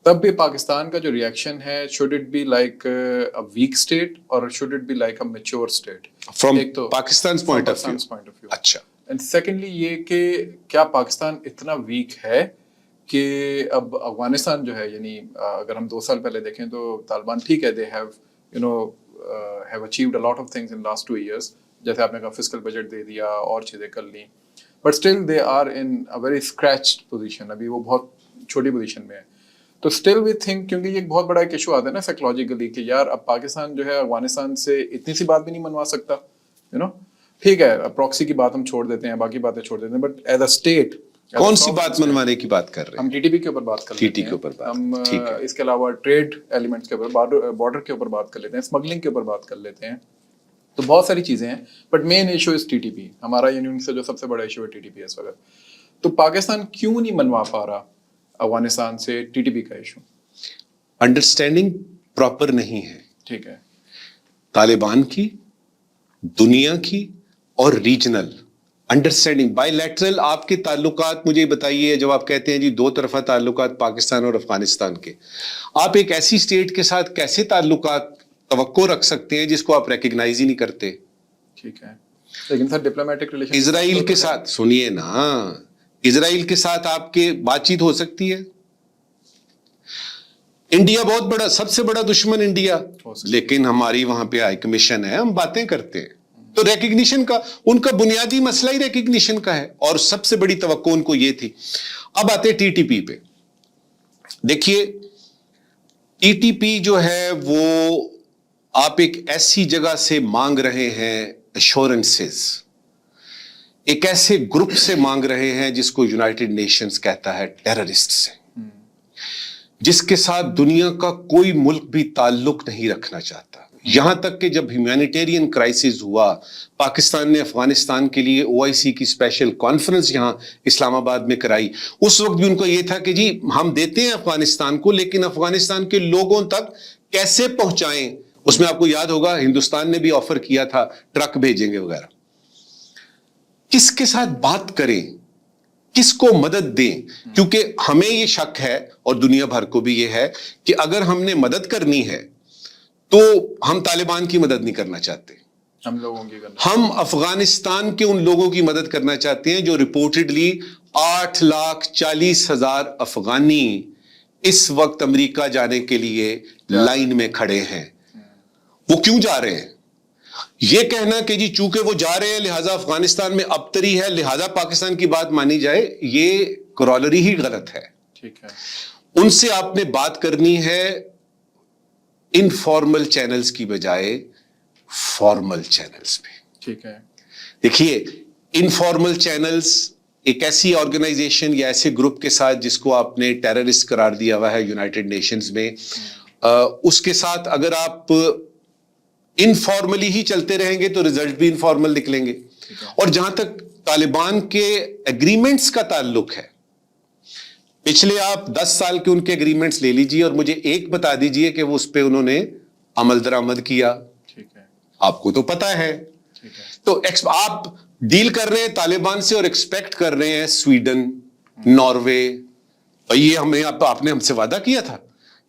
تب بھی پاکستان کا جو ریئیکشن ہے, should it be like a weak state اور should it be like a mature state from Pakistan point of view? اچھا. اینڈ سیکنڈلی یہ کہ کیا پاکستان اتنا ویک ہے کہ اب افغانستان جو ہے, یعنی اگر ہم 2 سال پہلے دیکھیں تو طالبان ٹھیک ہے, they have have achieved a lot of things in last 2 years, جیسے آپ نے کہا فسکل بجٹ دے دیا اور چیزیں کر لیں, but still they are in a very scratched position. ابھی وہ بہت چھوٹی پوزیشن میں ہے. تو still we think, کیونکہ یہ بہت بڑا ایک ایشو آتا ہے نا سائیکولوجیکلی, کہ یار اب پاکستان جو ہے افغانستان سے اتنی سی بات بھی نہیں منوا سکتا, ٹھیک ہے پراکسی کی بات ہم چھوڑ دیتے ہیں, باقی باتیں چھوڑ دیتے ہیں, بٹ ایز اے اسٹیٹ کون سی بات منوانے کی بات کر رہے ہیں؟ ہم ٹی ٹی پی کے اوپر بات کر لیتے ہیں, ہم اس کے علاوہ ٹریڈ ایلیمنٹس کے اوپر, بارڈر کے اوپر بات کر لیتے ہیں, اسمگلنگ کے اوپر بات کر لیتے ہیں, تو بہت ساری چیزیں ہیں, but main issue is T T P. ہمارا یونین سے جو سب سے بڑا ایشو ہے ٹی ٹی پی اس وقت. تو پاکستان کیوں نہیں منوا پا رہا افغانستان سے ٹی ٹی پی کا ایشو؟ انڈرسٹینڈنگ پراپر نہیں ہے. ٹھیک ہے, طالبان کی, دنیا کی اور ریجنل انڈرسٹینڈنگ. بائی لیٹرل آپ کے تعلقات مجھے بتائیے, جب آپ کہتے ہیں جی 2 طرفہ تعلقات پاکستان اور افغانستان کے, آپ ایک ایسی اسٹیٹ کے ساتھ کیسے تعلقات توقع رکھ سکتے ہیں جس کو آپ ریکگنائز ہی نہیں کرتے؟ ٹھیک ہے, لیکن سر ڈپلومیٹک ریلیشن اسرائیل کے ساتھ, سنیے نا, اسرائیل کے ساتھ آپ کے بات چیت ہو سکتی ہے. انڈیا بہت بڑا, سب سے بڑا دشمن انڈیا, لیکن ہماری وہاں پہ ہائی کمیشن ہے, ہم باتیں کرتے ہیں. تو ریکگنیشن کا ان کا بنیادی مسئلہ ہی ریکگنیشن کا ہے, اور سب سے بڑی توقع ان کو یہ تھی. اب آتے ٹی ٹی پی پہ. دیکھیے ٹی ٹی پی جو ہے وہ آپ ایک ایسی جگہ سے مانگ رہے ہیں ایشورنسز, ایک ایسے گروپ سے مانگ رہے ہیں جس کو یونائٹڈ نیشنز کہتا ہے ٹیررسٹ سے, جس کے ساتھ دنیا کا کوئی ملک بھی تعلق نہیں رکھنا چاہتا. یہاں تک کہ جب ہیومینیٹیرین کرائسس ہوا, پاکستان نے افغانستان کے لیے OIC کی اسپیشل کانفرنس یہاں اسلام آباد میں کرائی, اس وقت بھی ان کو یہ تھا کہ جی ہم دیتے ہیں افغانستان کو, لیکن افغانستان کے لوگوں تک کیسے پہنچائیں. اس میں آپ کو یاد ہوگا ہندوستان نے بھی آفر کیا تھا ٹرک بھیجیں گے وغیرہ. کس کے ساتھ بات کریں, کس کو مدد دیں؟ کیونکہ ہمیں یہ شک ہے اور دنیا بھر کو بھی یہ ہے کہ اگر ہم نے مدد کرنی ہے تو ہم طالبان کی مدد نہیں کرنا چاہتے, ہم افغانستان کے ان لوگوں کی مدد کرنا چاہتے ہیں جو رپورٹڈلی 8,40,000 افغانی اس وقت امریکہ جانے کے لیے لائن میں کھڑے ہیں. وہ کیوں جا رہے ہیں؟ یہ کہنا کہ جی چونکہ وہ جا رہے ہیں لہٰذا افغانستان میں ابتری ہے لہٰذا پاکستان کی بات مانی جائے, یہ کرولری ہی غلط ہے. ٹھیک ہے, ان سے آپ نے بات کرنی ہے انفارمل چینلز کی بجائے فارمل چینلز پہ. ٹھیک ہے, دیکھیے انفارمل چینلز ایک ایسی آرگنائزیشن یا ایسے گروپ کے ساتھ جس کو آپ نے ٹیررسٹ قرار دیا ہوا ہے یونائٹڈ نیشنز میں, اس کے ساتھ اگر آپ انفارملی ہی چلتے رہیں گے تو ریزلٹ بھی انفارمل نکلیں گے. اور جہاں تک طالبان کے ایگریمنٹس کا تعلق ہے, پچھلے آپ 10 سال کے ان کے ایگریمنٹس لے لیجئے اور مجھے ایک بتا دیجئے کہ وہ اس پہ انہوں نے عمل درآمد کیا. ٹھیک ہے, آپ کو تو پتا ہے. تو آپ ڈیل کر رہے ہیں طالبان سے اور ایکسپیکٹ کر رہے ہیں سویڈن, ناروے, یہ آپ نے ہم سے وعدہ کیا تھا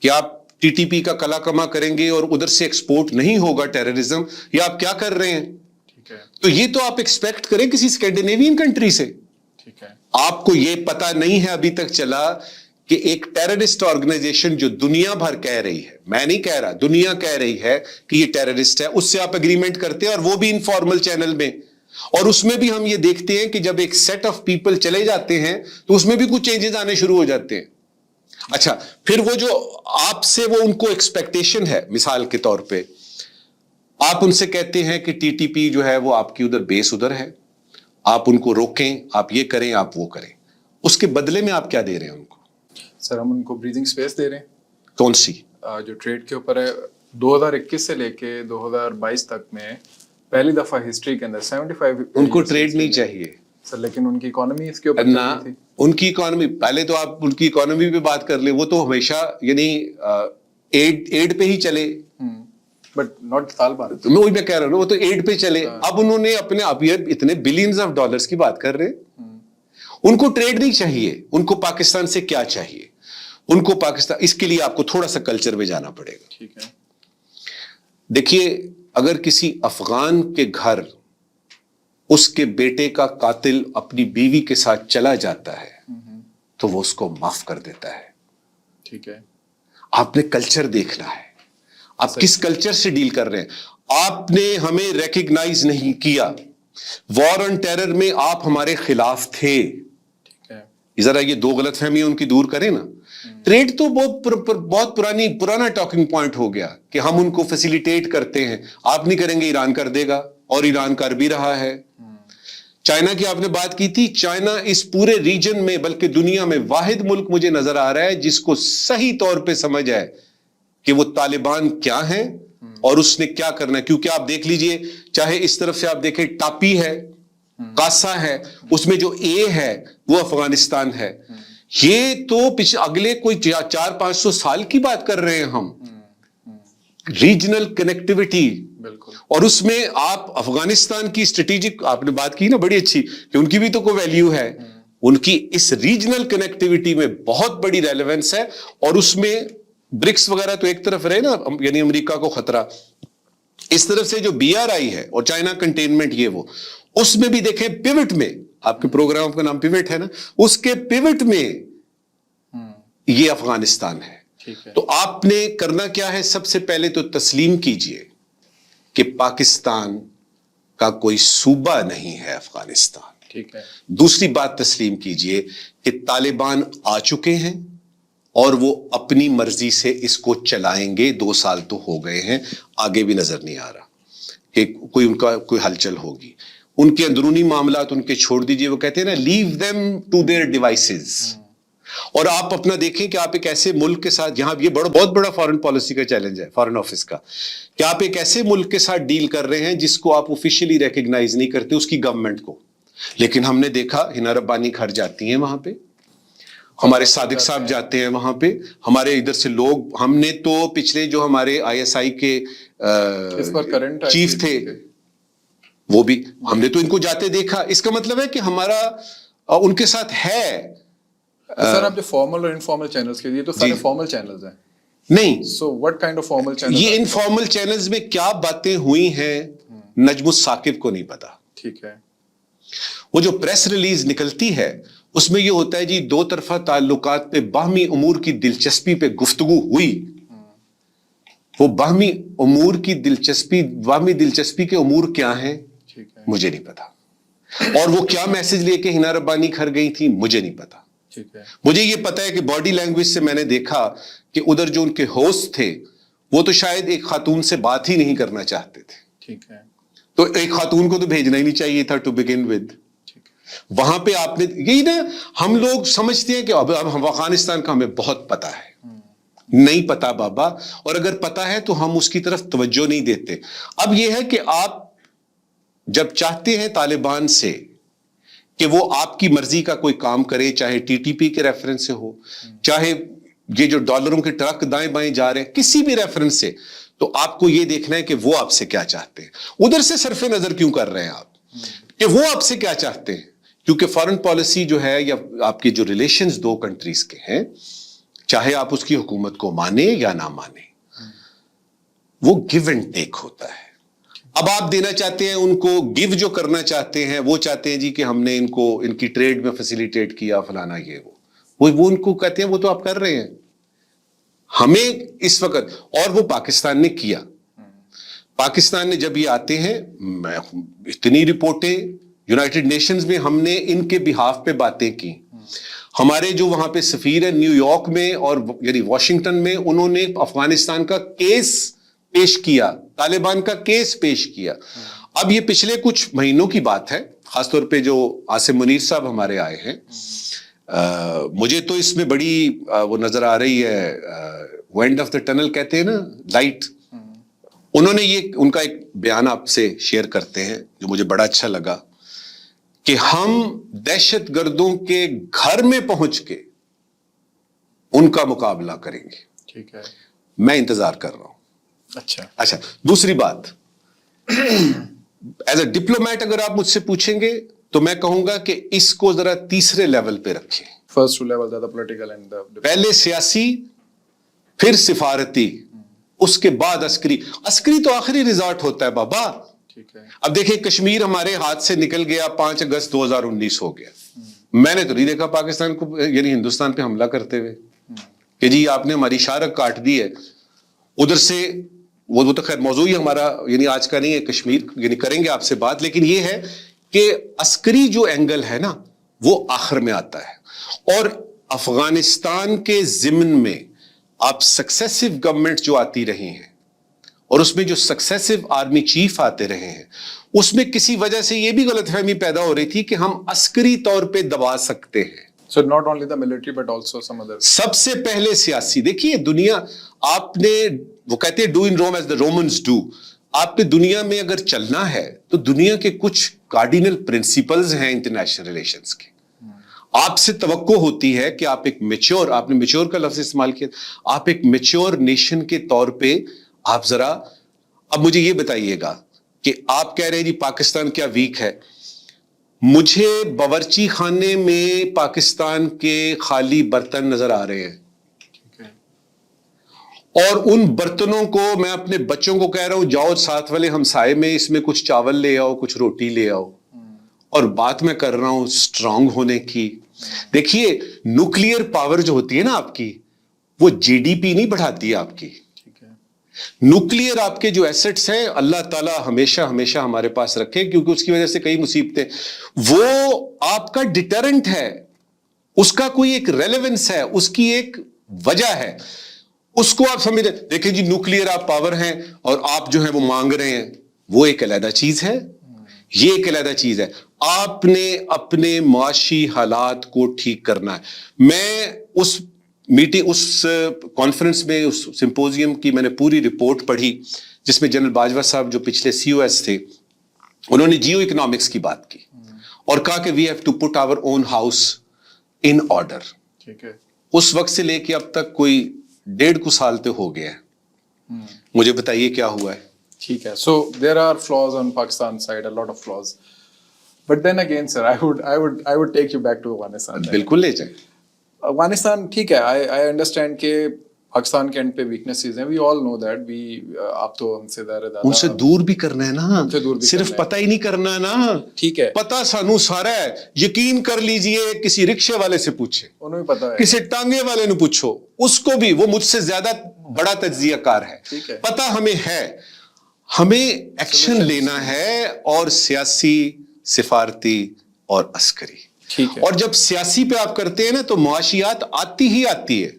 کہ آپ ٹی ٹی پی کا کلا کما کریں گے اور ادھر سے ایکسپورٹ نہیں ہوگا ٹیررزم. یہ آپ کیا کر رہے ہیں؟ تو یہ تو آپ ایکسپیکٹ کریں کسی اسکینڈینیوین کنٹری سے. آپ کو یہ پتا نہیں ہے ابھی تک چلا کہ ایک ٹیررسٹ آرگنائزیشن جو دنیا بھر کہہ رہی ہے, میں نہیں کہہ رہا, دنیا کہہ رہی ہے کہ یہ ٹیررسٹ ہے, اس سے آپ اگریمنٹ کرتے ہیں اور وہ بھی انفارمل چینل میں. اور اس میں بھی ہم یہ دیکھتے ہیں کہ جب ایک سیٹ آف پیپل چلے جاتے ہیں تو اس میں بھی کچھ چینجز آنے شروع ہو جاتے ہیں. اچھا, پھر وہ جو آپ سے وہ ان کو ایکسپیکٹیشن ہے, مثال کے طور پہ آپ ان سے کہتے ہیں کہ ٹی ٹی پی جو ہے وہ آپ کی ادھر بیس ادھر ہے, آپ ان کو روکیں, آپ یہ کریں, آپ وہ کریں. اس کے بدلے میں آپ کیا دے رہے ہیں ان کو؟ سر ہم ان کو بریدنگ سپیس دے رہے ہیں. کون سی؟ جو ٹریڈ کے اوپر ہے. 2021 سے لے کے 2022 تک میں پہلی دفعہ ہسٹری کے اندر 75. ان کو ٹریڈ نہیں چاہیے سر, لیکن ان کی اکانومی اس کے اوپر نہ. تھی. ان کی اکانومی, پہلے تو آپ ان کی اکانومی پہ بات کر لیں, وہ تو ہمیشہ یعنی ایڈ پہ ہی چلے. But not Taliban. وہی میں کہہ رہا ہوں, وہ تو ایڈ پہ چلے. اب انہوں نے اپنے اتنے بلینز آف ڈالرز کی بات کر رہے. ان کو ٹریڈ نہیں چاہیے. ان کو پاکستان سے کیا چاہیے؟ ان کو پاکستان, اس کے لیے آپ کو تھوڑا سا کلچر میں جانا پڑے گا. ٹھیک ہے. دیکھیے, اگر کسی افغان کے گھر اس کے بیٹے کا قاتل اپنی بیوی کے ساتھ چلا جاتا ہے تو وہ اس کو معاف کر دیتا ہے. ٹھیک ہے. آپ نے کلچر دیکھنا ہے, آپ کس کلچر سے ڈیل کر رہے ہیں. آپ نے ہمیں ریکگنائز نہیں کیا. وار آن ٹیرر میں آپ ہمارے خلاف تھے. ذرا یہ دو غلط فہمی ان کی دور کریں نا. ٹریڈ تو بہت پرانا ٹاکنگ پوائنٹ ہو گیا کہ ہم ان کو فیسیلیٹیٹ کرتے ہیں. آپ نہیں کریں گے, ایران کر دے گا, اور ایران کر بھی رہا ہے. چائنا کی آپ نے بات کی تھی. چائنا اس پورے ریجن میں بلکہ دنیا میں واحد ملک مجھے نظر آ رہا ہے جس کو صحیح طور پہ سمجھ ہے کہ وہ طالبان کیا ہیں اور اس نے کیا کرنا ہے. کیونکہ آپ دیکھ لیجئے, چاہے اس طرف سے آپ دیکھیں ٹاپی ہے, کاسا ہے, اس میں جو اے ہے وہ افغانستان ہے. یہ تو اگلے کوئی 400-500 سال کی بات کر رہے ہیں ہم. ریجنل کنیکٹیوٹی, اور اس میں آپ افغانستان کی اسٹریٹجک, آپ نے بات کی نا بڑی اچھی, کہ ان کی بھی تو کوئی ویلیو ہے. ان کی اس ریجنل کنیکٹیوٹی میں بہت بڑی ریلیونس ہے. اور اس میں برکس وغیرہ تو ایک طرف رہے نا, یعنی امریکہ کو خطرہ, اس طرف سے جو بی آر آئی ہے اور چائنا کنٹینمنٹ, یہ وہ اس میں بھی دیکھیں پیوٹ میں, آپ کے پروگرام کا نام پیوٹ ہے نا, اس کے پیوٹ میں یہ افغانستان ہے. تو آپ نے کرنا کیا ہے؟ سب سے پہلے تو تسلیم کیجئے کہ پاکستان کا کوئی صوبہ نہیں ہے افغانستان. ٹھیک ہے. دوسری بات تسلیم کیجئے کہ طالبان آ چکے ہیں اور وہ اپنی مرضی سے اس کو چلائیں گے. 2 سال تو ہو گئے ہیں, آگے بھی نظر نہیں آ رہا کہ کوئی ان کا کوئی ہلچل ہوگی. ان کے اندرونی معاملات ان کے چھوڑ دیجئے. وہ کہتے ہیں نا, لیو them to their devices. اور آپ اپنا دیکھیں کہ آپ ایک ایسے ملک کے ساتھ, یہاں یہ بہت بڑا فارن پالیسی کا چیلنج ہے فارن آفس کا, کہ آپ ایک ایسے ملک کے ساتھ ڈیل کر رہے ہیں جس کو آپ آفیشلی ریکگنائز نہیں کرتے, اس کی گورنمنٹ کو. لیکن ہم نے دیکھا ہنا ربانی گھر جاتی ہیں وہاں پہ, ہمارے صادق صاحب جاتے ہیں وہاں پہ, ہمارے ادھر سے لوگ, ہم نے تو پچھلے جو ہمارے آئی ایس آئی کے چیف تھے وہ بھی, ہم نے تو ان کو جاتے دیکھا. اس کا مطلب ہے کہ ہمارا ان کے ساتھ ہے. سر آپ جو فارمل اور انفارمل چینلز کے لیے تو سارے فارمل چینلز ہیں. نہیں, so what kind of formal channels? یہ انفارمل چینلز میں کیا باتیں ہوئی ہیں نجم الثاقب کو نہیں پتا. ٹھیک ہے. وہ جو پریس ریلیز نکلتی ہے اس میں یہ ہوتا ہے جی 2 طرفہ تعلقات پہ باہمی امور کی دلچسپی پہ گفتگو ہوئی. وہ باہمی امور کی باہمی دلچسپی کے امور کیا ہیں مجھے نہیں پتا, اور وہ کیا میسج لے کے ہنا ربانی گھر گئی تھی مجھے نہیں پتا. مجھے یہ پتا ہے کہ باڈی لینگویج سے میں نے دیکھا کہ ادھر جو ان کے ہوسٹ تھے وہ تو شاید ایک خاتون سے بات ہی نہیں کرنا چاہتے تھے. ٹھیک ہے. تو ایک خاتون کو تو بھیجنا ہی نہیں چاہیے تھا ٹو بگن ود. وہاں پہ آپ نے یہی نا, ہم لوگ سمجھتے ہیں کہ اب افغانستان کا ہمیں بہت پتا ہے. نہیں پتا بابا, اور اگر پتا ہے تو ہم اس کی طرف توجہ نہیں دیتے. اب یہ ہے کہ آپ جب چاہتے ہیں طالبان سے کہ وہ آپ کی مرضی کا کوئی کام کرے, چاہے ٹی ٹی پی کے ریفرنس سے ہو, چاہے یہ جو ڈالروں کے ٹرک دائیں بائیں جا رہے ہیں کسی بھی ریفرنس سے, تو آپ کو یہ دیکھنا ہے کہ وہ آپ سے کیا چاہتے ہیں. ادھر سے صرف نظر کیوں کر رہے ہیں آپ کہ وہ آپ سے کیا چاہتے ہیں؟ کیونکہ فارن پالیسی جو ہے یا آپ کے جو ریلیشنز دو کنٹریز کے ہیں, چاہے آپ اس کی حکومت کو مانے یا نہ مانے, وہ گیو اینڈ ٹیک ہوتا ہے. اب آپ دینا چاہتے ہیں ان کو, گیو جو کرنا چاہتے ہیں وہ چاہتے ہیں جی کہ ہم نے ان کو ان کی ٹریڈ میں فیسیلیٹیٹ کیا فلانا یہ وہ ان کو کہتے ہیں وہ تو آپ کر رہے ہیں. ہمیں اس وقت, اور وہ پاکستان نے کیا. پاکستان نے جب یہ آتے ہیں, اتنی رپورٹیں یونائٹڈ نیشنز میں ہم نے ان کے بہاف پہ باتیں کی. ہمارے جو وہاں پہ سفیر ہیں نیو یارک میں اور یعنی واشنگٹن میں, انہوں نے افغانستان کا کیس پیش کیا, طالبان کا کیس پیش کیا. اب یہ پچھلے کچھ مہینوں کی بات ہے, خاص طور پہ جو عاصم منیر صاحب ہمارے آئے ہیں, مجھے تو اس میں بڑی وہ نظر آ رہی ہے, وہ اینڈ آف دا ٹنل کہتے ہیں نا, لائٹ. انہوں نے یہ ان کا ایک بیان آپ سے شیئر کرتے ہیں جو مجھے بڑا اچھا لگا کہ ہم دہشت گردوں کے گھر میں پہنچ کے ان کا مقابلہ کریں گے. ٹھیک ہے, میں انتظار کر رہا ہوں. اچھا, دوسری بات, ایز اے ڈپلومیٹ اگر آپ مجھ سے پوچھیں گے تو میں کہوں گا کہ اس کو ذرا تیسرے لیول پہ رکھیں. فرسٹ لیول زیادہ پولیٹیکل اینڈ پہلے سیاسی, پھر سفارتی, اس کے بعد عسکری. عسکری تو آخری ریزارٹ ہوتا ہے بابا. ٹھیک ہے, اب دیکھیں کشمیر ہمارے ہاتھ سے نکل گیا 5 اگست 2019 ہو گیا. میں نے تو نہیں دیکھا پاکستان کو یعنی ہندوستان پہ حملہ کرتے ہوئے کہ جی آپ نے ہماری شارک کاٹ دی ہے. ادھر سے وہ تو خیر موضوع ہی ہمارا یعنی آج کا نہیں ہے, کشمیر یعنی کریں گے آپ سے بات, لیکن یہ ہے کہ عسکری جو اینگل ہے نا وہ آخر میں آتا ہے. اور افغانستان کے ضمن میں آپ سکسیسو گورنمنٹ جو آتی رہی ہیں اور اس میں جو سکسیسو آرمی چیف آتے رہے ہیں, اس میں کسی وجہ سے یہ بھی غلط فہمی پیدا ہو رہی تھی کہ ہم عسکری طور پہ دبا سکتے ہیں. So not only the military but also some other. سب سے پہلے سیاسی. دیکھیے دنیا, آپ نے وہ کہتے ہیں do in room as the Romans do. آپ نے دنیا میں اگر چلنا ہے تو دنیا کے کچھ کارڈینل پرنسپلز ہیں انٹرنیشنل ریلیشنز کے. آپ سے توقع ہوتی ہے کہ آپ ایک میچور, آپ نے میچور کا لفظ استعمال کیا, آپ ایک میچور نیشن کے طور پہ آپ ذرا, اب مجھے یہ بتائیے گا کہ آپ کہہ رہے ہیں جی پاکستان کیا ویک ہے. مجھے باورچی خانے میں پاکستان کے خالی برتن نظر آ رہے ہیں, اور ان برتنوں کو میں اپنے بچوں کو کہہ رہا ہوں جاؤ ساتھ والے ہمسائے میں اس میں کچھ چاول لے آؤ, کچھ روٹی لے آؤ. اور بات میں کر رہا ہوں اسٹرانگ ہونے کی. دیکھیے نیوکلیئر پاور جو ہوتی ہے نا آپ کی, وہ جی ڈی پی نہیں بڑھاتی ہے آپ کی. نیوکلیئر آپ کے جو ایسٹس ہیں اللہ تعالیٰ ہمیشہ ہمیشہ ہمارے پاس رکھے, کیونکہ اس کی وجہ سے کئی مصیبتیں, وہ آپ کا ڈیٹرنٹ ہے, اس کا کوئی ایک ریلیونس ہے, اس کی ایک وجہ ہے, اس کو آپ سمجھ. دیکھیں جی نیوکلیئر آپ پاور ہیں اور آپ جو ہیں وہ مانگ رہے ہیں, وہ ایک علیحدہ چیز ہے, یہ ایک علیحدہ چیز ہے. آپ نے اپنے معاشی حالات کو ٹھیک کرنا ہے. میں اس میٹنگ, اس کانفرنس میں, اس سمپوزیم کی میں نے پوری رپورٹ پڑھی جس میں جنرل باجوہ صاحب جو پچھلے سی او ایس تھے, انہوں نے جیو اکنامکس کی بات کی اور کہا کہ we have to put our own house in order. ٹھیک ہے, اس وقت سے لے کے اب تک کوئی 1.5 سال تو ہو گیا ہے. مجھے بتائیے کیا ہوا ہے. ٹھیک ہے, so there are flaws on Pakistan side, a lot of flaws. But then again, sir, I would take you back to Afghanistan. بالکل لے جائیں. افغانستان ٹھیک ہے, I understand کہ پاکستان کے اینڈ پہ ویکنیسز ہیں, we all know that. آپ تو ہم سے زیادہ ان سے دور بھی کرنا ہے نا, صرف کرنا پتہ ہی نہیں کرنا نا. ٹھیک ہے, پتہ سانو سارا ہے. یقین کر لیجئے کسی رکشے والے سے پوچھے, انہوں بھی پتا ہے, کسی ٹانگے والے نے پوچھو, اس کو بھی, وہ مجھ سے زیادہ بڑا تجزیہ کار ہے. پتہ ہمیں ہے, ہمیں ایکشن لینا ہے, اور سیاسی, سفارتی اور عسکری. اور جب سیاسی پہ آپ کرتے ہیں نا تو معاشیات آتی ہی آتی ہے,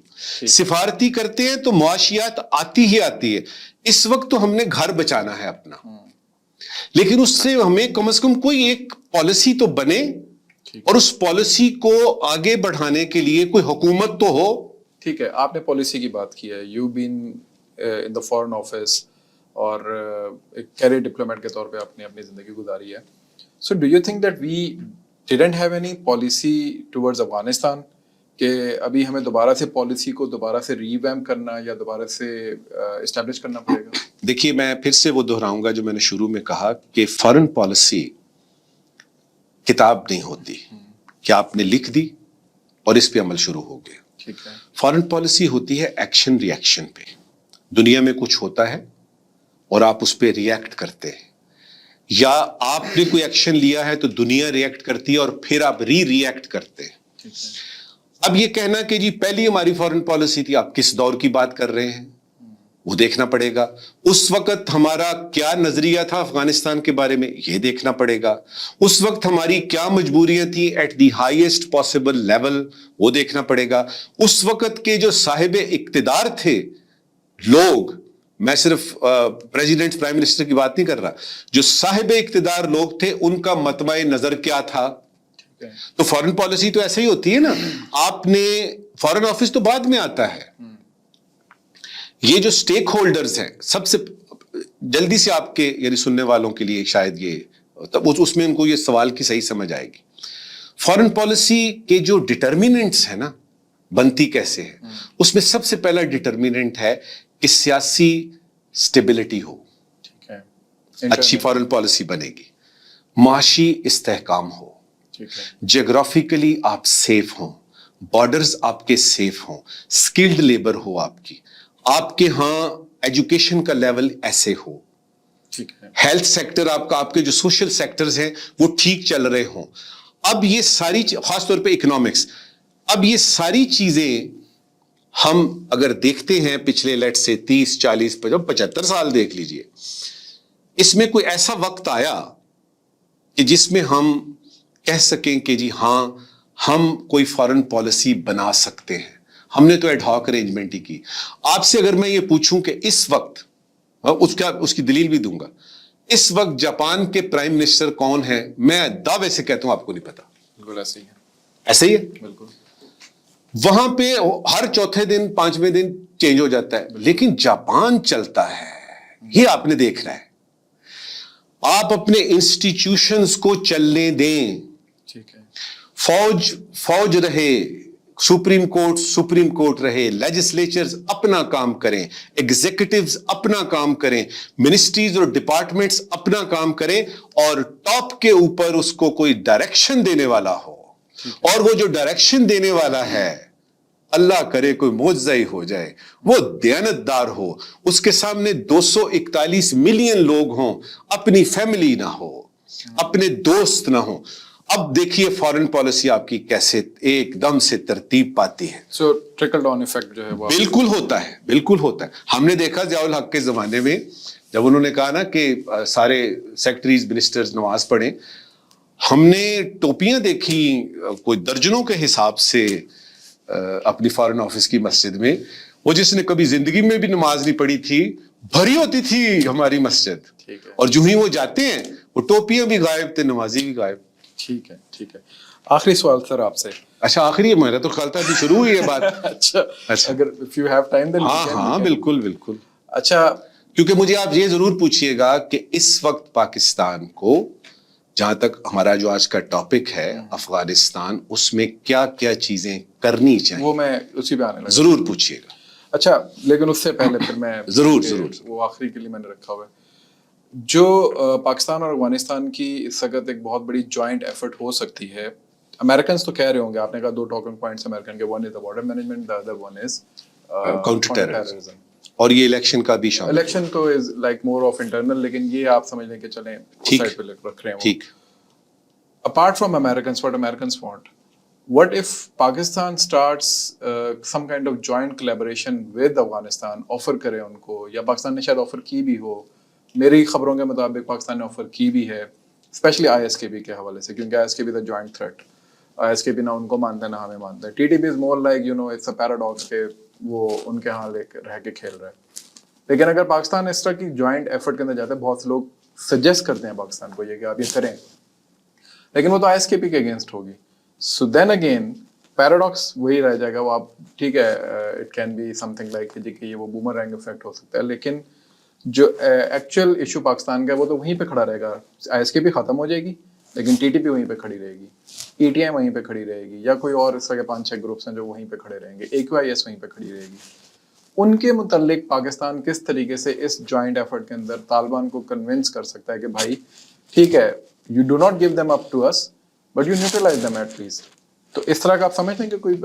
سفارتی کرتے ہیں تو معاشیات آتی ہی آتی ہے. اس وقت تو ہم نے گھر بچانا ہے اپنا, لیکن اس سے ہمیں کم از کم کوئی ایک پالیسی تو بنے, اور اس پالیسی کو آگے بڑھانے کے لیے کوئی حکومت تو ہو. ٹھیک ہے, آپ نے پالیسی کی بات کی ہے, you been in the foreign office, اور ایک کیریئر ڈپلومیٹ کے طور پہ آپ نے اپنی زندگی گزاری ہے. So do you think that we didn't have any policy towards Afghanistan, کہ ابھی ہمیں دوبارہ سے پالیسی کو دوبارہ سے ریویمپ کرنا یا دوبارہ سے اسٹیبلش کرنا پڑے گا؟ دیکھیے میں پھر سے وہ دہراؤں گا جو میں نے شروع میں کہا کہ فارن پالیسی کتاب نہیں ہوتی کہ آپ نے لکھ دی اور اس پہ عمل شروع ہو گیا. ٹھیک ہے. فارن پالیسی ہوتی ہے ایکشن ری ایکشن پہ. دنیا میں کچھ ہوتا ہے اور آپ اس پہ ری ایکٹ کرتے ہیں, یا آپ نے کوئی ایکشن لیا ہے تو دنیا ری ایکٹ کرتی ہے اور پھر آپ ری ایکٹ کرتے ہیں. اب یہ کہنا کہ جی پہلی ہماری فارن پالیسی تھی, آپ کس دور کی بات کر رہے ہیں وہ دیکھنا پڑے گا. اس وقت ہمارا کیا نظریہ تھا افغانستان کے بارے میں یہ دیکھنا پڑے گا. اس وقت ہماری کیا مجبوریاں تھیں at the highest possible level وہ دیکھنا پڑے گا. اس وقت کے جو صاحب اقتدار تھے لوگ, میں صرف پریزیڈنٹ پرائم منسٹر کی بات نہیں کر رہا, جو صاحب اقتدار لوگ تھے ان کا مطمع نظر کیا تھا. تو فارن پالیسی تو ایسے ہی ہوتی ہے نا, آپ نے فارن آفس تو بعد میں آتا ہے. یہ جو سٹیک ہولڈرز ہیں سب سے جلدی سے آپ کے یعنی سننے والوں کے لیے شاید یہ اس میں ان کو یہ سوال کی صحیح سمجھ آئے گی. فارن پالیسی کے جو ڈٹرمیننٹس ہیں نا بنتی کیسے ہے, اس میں سب سے پہلا ڈٹرمیننٹ ہے کہ سیاسی سٹیبلٹی ہو, اچھی فارن پالیسی بنے گی. معاشی استحکام ہو, جیوگرافیکلی آپ سیف ہوں, بارڈرز آپ کے سیف ہوں, سکلڈ لیبر ہو آپ کے ہاں ایجوکیشن کا لیول ایسے ہو, ہیلتھ سیکٹر آپ کے جو سوشل سیکٹرز ہیں وہ ٹھیک چل رہے ہوں. اب یہ ساری خاص طور پہ اکنامکس, اب یہ ساری چیزیں ہم اگر دیکھتے ہیں پچھلے لیٹ سے 30, 40, 75 سال دیکھ لیجئے, اس میں کوئی ایسا وقت آیا کہ جس میں ہم کہہ سکیں کہ جی ہاں ہم کوئی فارن پالیسی بنا سکتے ہیں. ہم نے تو ایڈ ہاک ارینجمنٹ ہی کی. آپ سے اگر میں یہ پوچھوں کہ اس وقت, اس کی دلیل بھی دوں گا, اس وقت جاپان کے پرائم منسٹر کون ہے, میں دعوے سے کہتا ہوں آپ کو نہیں پتا. بالکل ایسے ہی ہے. ایسے ہی ہے بالکل. وہاں پہ ہر چوتھے دن 5ویں دن چینج ہو جاتا ہے, لیکن جاپان چلتا ہے. یہ آپ نے دیکھنا ہے. آپ اپنے انسٹیٹیوشنز کو چلنے دیں. ٹھیک ہے. فوج رہے, سپریم کورٹ رہے, لیجسلیچرز اپنا کام کریں, ایگزیکٹوز اپنا کام کریں, منسٹریز اور ڈپارٹمنٹس اپنا کام کریں, اور ٹاپ کے اوپر اس کو کوئی ڈائریکشن دینے والا ہو. اور وہ جو ڈائریکشن دینے والا ہے اللہ کرے کوئی معجزہ ہی ہو جائے, وہ دیانتدار ہو, اس کے سامنے 241 ملین لوگ ہوں, اپنی فیملی نہ ہو, اپنے دوست نہ ہو. اب دیکھیے فارن پالیسی آپ کی کیسے ایک دم سے ترتیب پاتی ہے. سو ٹرکل ڈاؤن ایفیکٹ جو ہے وہ بالکل ہوتا ہے, بالکل ہوتا ہے. ہم نے دیکھا ضیاء الحق کے زمانے میں جب انہوں نے کہا نا کہ سارے سیکٹریز منسٹرز نماز پڑھیں, ہم نے ٹوپیاں دیکھی کوئی درجنوں کے حساب سے اپنی فارن آفس کی مسجد میں. وہ جس نے کبھی زندگی میں بھی نماز نہیں پڑھی تھی, بھری ہوتی تھی ہماری مسجد, اور جو ہی وہ جاتے ہیں وہ ٹوپیاں بھی غائب تھے, نمازی بھی غائب. ٹھیک ہے. ٹھیک ہے. آخری سوال سر آپ سے. اچھا آخری ہے, میرا تو خیال تھا ابھی شروع ہوئی ہے بات. اچھا اگر if you have time then ہاں بالکل بالکل. اچھا کیونکہ مجھے آپ یہ ضرور پوچھئے گا کہ اس وقت پاکستان کو, جہاں تک ہمارا جو آج کا ٹاپک ہے افغانستان, اس میں کیا کیا چیزیں کرنی چاہیے, وہ میں اسی پہ آنے لگا. ضرور پوچھئے گا. اچھا لیکن اس سے پہلے پھر میں ضرور وہ آخری کے لیے میں نے رکھا ہوا ہے جو پاکستان اور افغانستان کی اس وقت ایک بہت بڑی جوائنٹ ایفرٹ ہو سکتی ہے. امریکنز تو کہہ رہے ہوں گے, آپ نے کہا 2 ٹاکنگ پوائنٹس امریکن کے, one is the border management, the other one is counter terrorism, اور یہ الیکشن کا بھی شامل. الیکشن تو is like more of internal, لیکن یہ آپ سمجھ لیں کہ چلیں سائڈ پہ رکھ رہے ہیں. ٹھیک. Apart from Americans, what Americans want, what if Pakistan starts some kind of joint collaboration with Afghanistan, offer کرے ان کو, یا پاکستان نے شاید آفر کی بھی ہو, میری خبروں کے مطابق پاکستان نے آفر کی بھی ہے, اسپیشلی ISKP کے حوالے سے, کیونکہ ISKP is a joint threat. ISKP نہ ان کو مانتا ہے نہ ہمیں مانتا ہے. TTP is more like it's a paradox کہ وہ ان کے ہاں رہ کے کھیل رہا ہے. لیکن اگر پاکستان اس طرح کی جوائنٹ ایفرٹ کے اندر جاتا ہے, بہت سے لوگ سجیسٹ کرتے ہیں پاکستان کو یہ کہ آپ یہ کریں, لیکن وہ تو ISKP کے اگینسٹ ہوگی. سو دین اگین پیراڈاکس وہی رہ جائے گا. وہ آپ ٹھیک ہے it can be something like کہ یہ وہ بومرینگ افیکٹ ہو سکتا ہے, لیکن جو ایکچوئل ایشو پاکستان کا ہے وہ تو وہیں پہ کھڑا رہے گا. ISKP ختم ہو جائے گی لیکن TTP وہیں پہ کھڑی رہے گی. ETI وہیں پہ کھڑی رہے گی, یا کوئی اور اس طرح کے 5-6 گروپس ہیں جو وہیں پہ کھڑے رہیں گے, AQIS وہیں پہ کھڑی رہے گی. ان کے متعلق پاکستان کس طریقے سے اس جوائنٹ ایفرٹ کے اندر طالبان کو کنونس کر سکتا ہے کہ بھائی ٹھیک ہے, you do not give them up to us but you neutralise them at least. تو اس طرح کا آپ سمجھتے ہیں کہ کوئی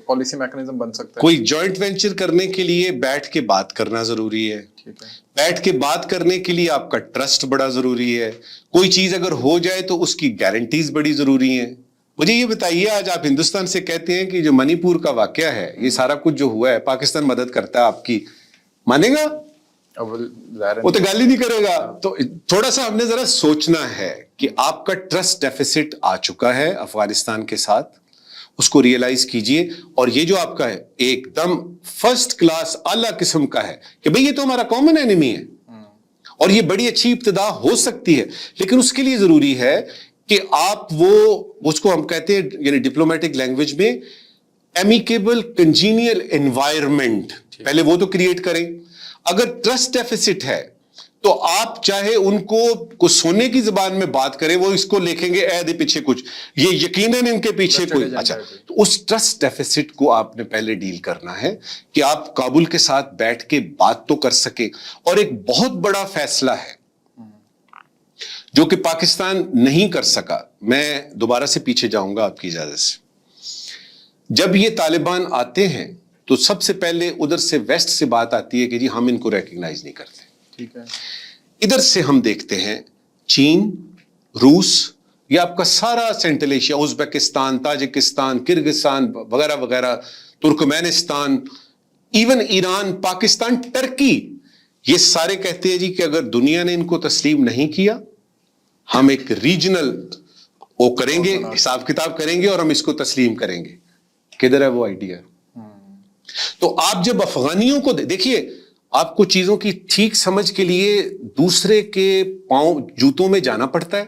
پالیسی میکنزم بن سکتا ہے؟ کوئی جوائنٹ وینچر کرنے کے لیے بیٹھ کے بات کرنا ضروری ہے. ٹھیک ہے, بیٹھ کے بات کرنے کے لیے آپ کا ٹرسٹ بڑا ضروری ہے. کوئی چیز اگر ہو جائے تو اس کی گارنٹیز بڑی ضروری ہیں. مجھے یہ بتائیے, آج آپ ہندوستان سے کہتے ہیں کہ جو منی پور کا واقعہ ہے, یہ سارا کچھ جو ہوا ہے پاکستان مدد کرتا ہے آپ کی, مانے گا؟ وہ تو گالی نہیں کرے گا. تو تھوڑا سا ہم نے ذرا سوچنا ہے کہ آپ کا ٹرسٹ ڈیفیسٹ آ چکا ہے افغانستان کے ساتھ, اس کو ریئلائز کیجئے. اور یہ جو آپ کا ہے ایک دم فرسٹ کلاس اعلیٰ قسم کا ہے کہ بھئی یہ تو ہمارا کامن اینیمی ہے, اور یہ بڑی اچھی ابتدا ہو سکتی ہے. لیکن اس کے لیے ضروری ہے کہ آپ وہ اس کو ہم کہتے ہیں یعنی ڈپلومیٹک لینگویج میں امیکیبل کنجینیل انوائرمنٹ, پہلے وہ تو کریٹ کریں. اگر ٹرسٹ ڈیفیسٹ ہے تو آپ چاہے ان کو سونے کی زبان میں بات کریں, وہ اس کو لکھیں گے اے دے پیچھے کچھ, یہ یقیناً ان کے پیچھے کوئی. اچھا, تو اس ٹرسٹ ڈیفیسٹ کو آپ نے پہلے ڈیل کرنا ہے کہ آپ کابل کے ساتھ بیٹھ کے بات تو کر سکیں. اور ایک بہت بڑا فیصلہ ہے جو کہ پاکستان نہیں کر سکا. میں دوبارہ سے پیچھے جاؤں گا آپ کی اجازت سے. جب یہ طالبان آتے ہیں تو سب سے پہلے ادھر سے ویسٹ سے بات آتی ہے کہ جی ہم ان کو ریکگنائز نہیں کرتے. ٹھیک ہے, ادھر سے ہم دیکھتے ہیں چین, روس, یہ آپ کا سارا central Asia, Uzbekistan, Tajikistan, Kyrgyzstan وغیرہ وغیرہ, Turkmenistan, even Iran, Pakistan, Turkey, یہ سارے کہتے ہیں جی کہ اگر دنیا نے ان کو تسلیم نہیں کیا ہم ایک ریجنل وہ کریں گے, حساب کتاب کریں گے اور ہم اس کو تسلیم کریں گے. کدھر ہے وہ آئیڈیا؟ تو آپ جب افغانیوں کو دیکھیے, آپ کو چیزوں کی ٹھیک سمجھ کے لیے دوسرے کے پاؤں جوتوں میں جانا پڑتا ہے.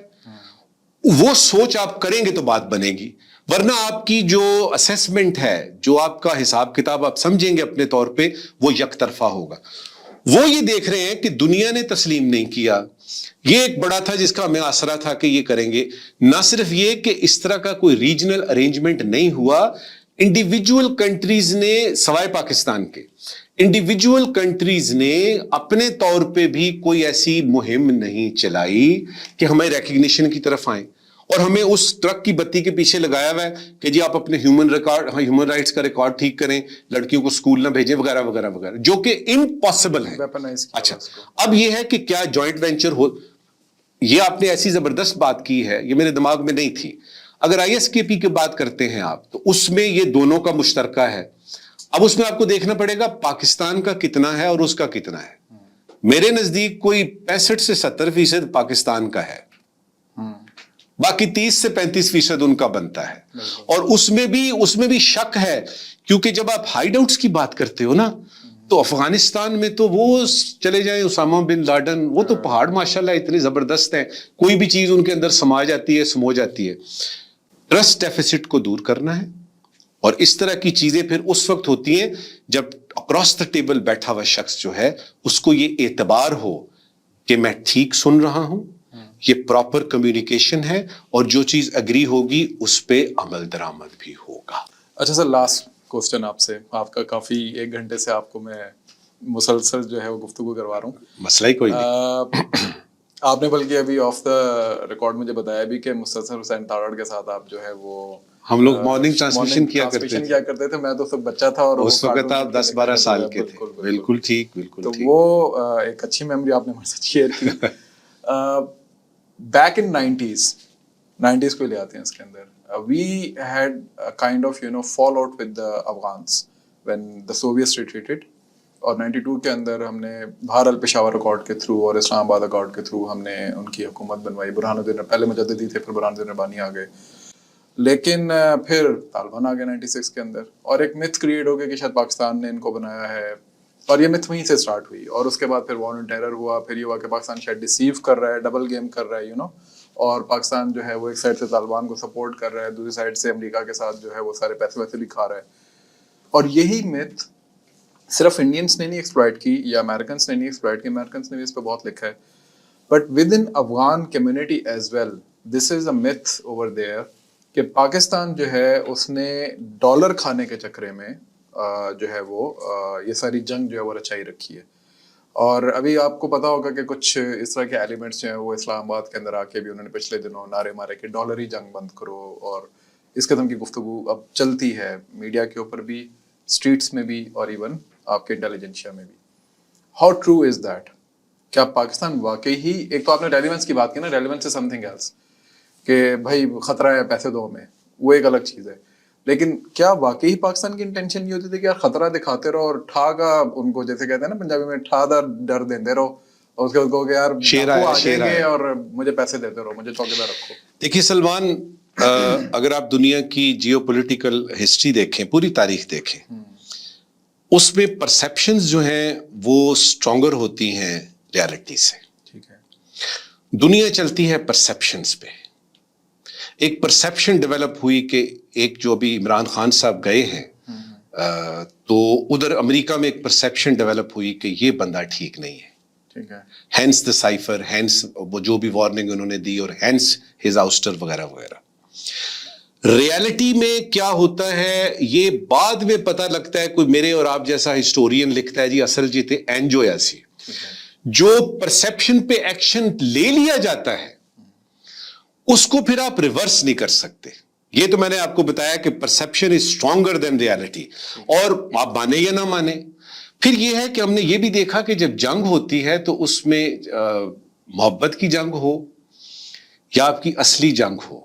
وہ سوچ آپ کریں گے تو بات بنے گی, ورنہ آپ کی جو اسیسمنٹ ہے, جو آپ کا حساب کتاب آپ سمجھیں گے اپنے طور پہ, وہ یک طرفہ ہوگا. وہ یہ دیکھ رہے ہیں کہ دنیا نے تسلیم نہیں کیا, یہ ایک بڑا تھا جس کا ہمیں آسرا تھا کہ یہ کریں گے. نہ صرف یہ کہ اس طرح کا کوئی ریجنل ارینجمنٹ نہیں ہوا, انڈیویجول کنٹریز نے سوائے پاکستان کے انڈیویجول کنٹریز نے اپنے طور پہ بھی کوئی ایسی مہم نہیں چلائی کہ ہمیں ریکگنیشن کی طرف آئیں. اور ہمیں اس ٹرک کی بتی کے پیچھے لگایا ہوا ہے کہ جی آپ اپنے ہیومن رائٹس کا ریکارڈ ٹھیک کریں, لڑکیوں کو سکول نہ بھیجیں وغیرہ وغیرہ وغیرہ, جو کہ امپاسبل ہے. اچھا, اب یہ ہے کہ کیا جوائنٹ وینچر ہو, یہ آپ نے ایسی زبردست بات کی ہے, یہ میرے دماغ میں نہیں تھی. اگر ISKP کی بات کرتے ہیں آپ تو اس میں یہ دونوں کا مشترکہ ہے. اب اس میں آپ کو دیکھنا پڑے گا پاکستان کا کتنا ہے اور اس کا کتنا ہے. میرے نزدیک کوئی 65 سے 70% پاکستان کا ہے, باقی 30 سے 35% ان کا بنتا ہے. اور اس میں بھی شک ہے, کیونکہ جب آپ ہائیڈ آؤٹس کی بات کرتے ہو نا, تو افغانستان میں تو وہ چلے جائیں اسامہ بن لادن, وہ تو پہاڑ ماشاءاللہ اتنے زبردست ہیں, کوئی بھی چیز ان کے اندر سما جاتی ہے, سمو جاتی ہے. ٹرسٹ ڈیفیسٹ کو دور کرنا ہے, اور اس طرح کی چیزیں پھر اس وقت ہوتی ہیں جب اکراس دا ٹیبل بیٹھا ہوا شخص جو ہے اس کو یہ اعتبار ہو کہ میں ٹھیک سن رہا ہوں, یہ پراپر کمیونیکیشن ہے, اور جو چیز اگری ہوگی اس پہ عمل درآمد بھی ہوگا. اچھا سر, لاسٹ کوسچن آپ سے, آپ کا کافی 1 گھنٹے سے آپ کو میں مسلسل جو ہے وہ گفتگو کروا رہا ہوں. مسئلہ ہی کوئی نہیں. آپ نے بلکہ ابھی آف دا ریکارڈ مجھے بتایا بھی کہ مسلسل حسین تارڑ کے ساتھ آپ جو ہے وہ ہم لوگ مارننگ ٹرانسمیشن کیا کرتے تھے. میں تو اس وقت بچہ تھا, اور اس وقت آپ 10-12 سال کے تھے. بالکل ٹھیک, بالکل تو وہ ایک اچھی میموری آپ نے ہمارے ساتھ شیئر کی. بیک ان 90s کو لے آتے ہیں اس کے اندر. We had a kind of fallout with the Afghans when the Soviets retreated. اور 92 کے اندر ہم نے بہرحال پشاور اکارڈ کے تھرو اور اسلام آباد اکارڈ کے تھرو ہم نے ان کی حکومت بنوائی. برہان الدین پہلے مجددی تھے, پھر برہان الدین ربانی آ گئے, لیکن پھر طالبان آ گئے 96 کے اندر, اور ایک متھ کریٹ ہو گیا کہ شاید پاکستان نے ان کو بنایا ہے, اور یہ متھ وہیں سے اسٹارٹ ہوئی. اور اس کے بعد پھر وار آن ٹیرر ہوا, پھر یہ ہوا کہ پاکستان شاید ڈیسیو کر رہا ہے, ڈبل گیم کر رہا ہے اور پاکستان جو ہے وہ ایک سائڈ سے طالبان کو سپورٹ کر رہا ہے, دوسری سائڈ سے امریکہ کے ساتھ جو ہے وہ سارے پیسے ویسے بھی کھا رہا ہے. اور یہی متھ صرف انڈینس نے نہیں ایکسپلائٹ کی یا امریکنس نے نہیں ایکسپلائٹ کی, امریکنس نے بھی اس پہ بہت لکھا ہے, but within Afghan community as well this is a myth over there کہ کہ پاکستان جو ہے اس نے ڈالر کھانے کے چکرے میں جو ہے وہ یہ ساری جنگ جو ہے وہ رچائی رکھی ہے. اور ابھی آپ کو پتا ہوگا کہ کچھ اس طرح کے ایلیمنٹس جو ہیں وہ اسلام آباد کے اندر آ کے بھی انہوں نے پچھلے دنوں نعرے مارے کہ ڈالر ہی جنگ بند کرو, اور اس قسم کی گفتگو اب چلتی ہے میڈیا کے اوپر بھی, اسٹریٹس میں بھی, اور ایون آپ کے انٹیلیجنشیا میں بھی. How true is that? کیا پاکستان واقعی ہی, ایک تو آپ نے ریلیونس کی بات کی نا, relevance is some thing else, کہ بھائی خطرہ ہے پیسے دو میں, وہ ایک الگ چیز ہے, لیکن کیا واقعی پاکستان کی انٹینشن یہ ہوتی تھی کہ یار خطرہ دکھاتے رہو اور ٹھا کا ان کو, جیسے کہتے ہیں نا پنجابی میں, ٹھا دا ڈر دیندے رہو, اور اس کے بعد کہو کہ یار ڈاکو آ جائیں گے اور مجھے پیسے دیتے رہو, مجھے چوکیدار رکھو. دیکھیے سلمان, اگر آپ دنیا کی جیو پولیٹیکل ہسٹری دیکھیں, پوری تاریخ دیکھیں, اس میں پرسیپشنز جو ہیں وہ اسٹرانگر ہوتی ہیں ریالٹی سے. ٹھیک ہے, دنیا چلتی ہے پرسیپشنز پہ. ایک پرسیپشن ڈیولپ ہوئی کہ ایک جو ابھی عمران خان صاحب گئے ہیں تو ادھر امریکہ میں ایک پرسیپشن ڈیولپ ہوئی کہ یہ بندہ ٹھیک نہیں ہے. ٹھیک ہے, ہینس دا سائفر, ہینس وہ جو بھی وارننگ انہوں نے دی, اور ہینس ہز آؤسٹر وغیرہ وغیرہ. ریالٹی میں کیا ہوتا ہے یہ بعد میں پتہ لگتا ہے, کوئی میرے اور آپ جیسا ہسٹورین لکھتا ہے جی اصل جی تھے اینجو ایسی. جو پرسیپشن پہ ایکشن لے لیا جاتا ہے اس کو پھر آپ ریورس نہیں کر سکتے. یہ تو میں نے آپ کو بتایا کہ پرسیپشن از اسٹرانگر دین ریالٹی, اور آپ مانے یا نہ مانے. پھر یہ ہے کہ ہم نے یہ بھی دیکھا کہ جب جنگ ہوتی ہے تو اس میں محبت کی جنگ ہو یا آپ کی اصلی جنگ ہو,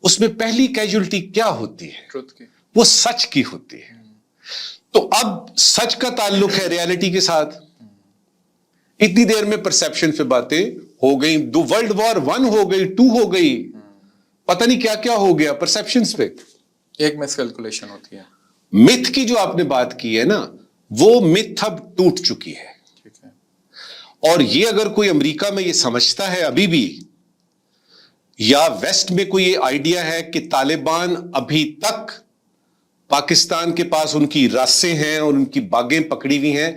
اس میں پہلی کیجولٹی کیا ہوتی ہے؟ وہ سچ کی ہوتی ہے. تو اب سچ کا تعلق ہے ریالٹی کے ساتھ. اتنی دیر میں پرسیپشن پہ باتیں ہو گئی, دو ورلڈ وار 1 ہو گئی, 2 ہو گئی, پتہ نہیں کیا کیا ہو گیا پرسیپشنز پہ. ایک مس کیلکولیشن ہوتی ہے. متھ کی جو آپ نے بات کی ہے نا, وہ متھ اب ٹوٹ چکی ہے. ٹھیک ہے, اور یہ اگر کوئی امریکہ میں یہ سمجھتا ہے ابھی بھی, یا ویسٹ میں کوئی یہ آئیڈیا ہے کہ طالبان ابھی تک پاکستان کے پاس ان کی راسیں ہیں اور ان کی باغیں پکڑی ہوئی ہیں,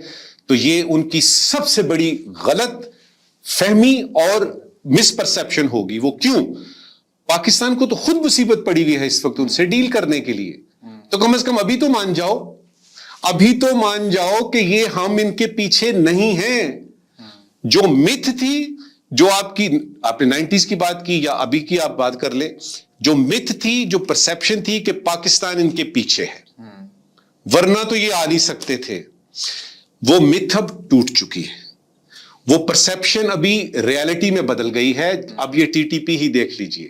تو یہ ان کی سب سے بڑی غلط فہمی اور مس پرسیپشن ہوگی. وہ کیوں؟ پاکستان کو تو خود مصیبت پڑی ہوئی ہے اس وقت ان سے ڈیل کرنے کے لیے. تو کم از کم ابھی تو مان جاؤ, ابھی تو مان جاؤ کہ یہ ہم ان کے پیچھے نہیں ہیں. جو متھ تھی, جو آپ نے 90s کی بات کی یا ابھی کی آپ بات کر لیں, جو متھ تھی, جو پرسیپشن تھی کہ پاکستان ان کے پیچھے ہے ورنہ تو یہ آ نہیں سکتے تھے, وہ متھ اب ٹوٹ چکی ہے. وہ پرسیپشن ابھی ریالٹی میں بدل گئی ہے. اب یہ TTP ہی دیکھ لیجئے,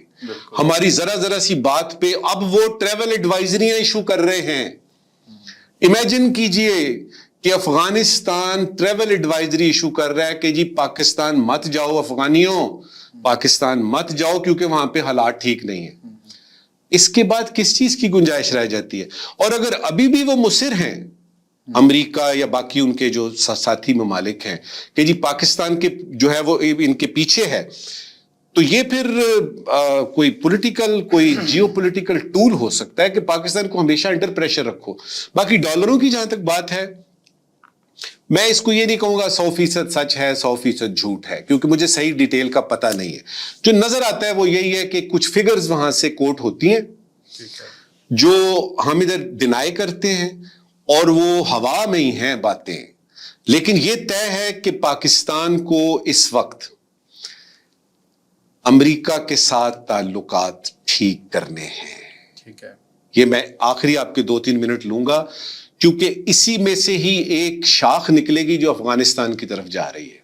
ہماری ذرا سی بات پہ اب وہ ٹریول ایڈوائزریاں ایشو کر رہے ہیں. امیجن کیجئے کہ افغانستان ٹریول ایڈوائزری ایشو کر رہا ہے کہ جی پاکستان مت جاؤ افغانیوں, پاکستان مت جاؤ کیونکہ وہاں پہ حالات ٹھیک نہیں ہیں. اس کے بعد کس چیز کی گنجائش رہ جاتی ہے؟ اور اگر ابھی بھی وہ مصر ہیں امریکہ یا باقی ان کے جو ساتھی ممالک ہیں کہ جی پاکستان کے جو ہے وہ ان کے پیچھے ہے, تو یہ پھر کوئی پولیٹیکل, کوئی جیو پولیٹیکل ٹول ہو سکتا ہے کہ پاکستان کو ہمیشہ انڈر پریشر رکھو. باقی ڈالروں کی جہاں تک بات ہے, میں اس کو یہ نہیں کہوں گا 100% سچ ہے 100% جھوٹ ہے, کیونکہ مجھے صحیح ڈیٹیل کا پتہ نہیں ہے. جو نظر آتا ہے وہ یہی ہے کہ کچھ فگرز وہاں سے کوٹ ہوتی ہیں جو ہم ادھر ڈینائی کرتے ہیں, اور وہ ہوا میں ہی ہیں باتیں. لیکن یہ طے ہے کہ پاکستان کو اس وقت امریکہ کے ساتھ تعلقات ٹھیک کرنے ہیں. ٹھیک ہے, یہ میں آخری آپ کے 2-3 منٹ لوں گا, کیونکہ اسی میں سے ہی ایک شاخ نکلے گی جو افغانستان کی طرف جا رہی ہے.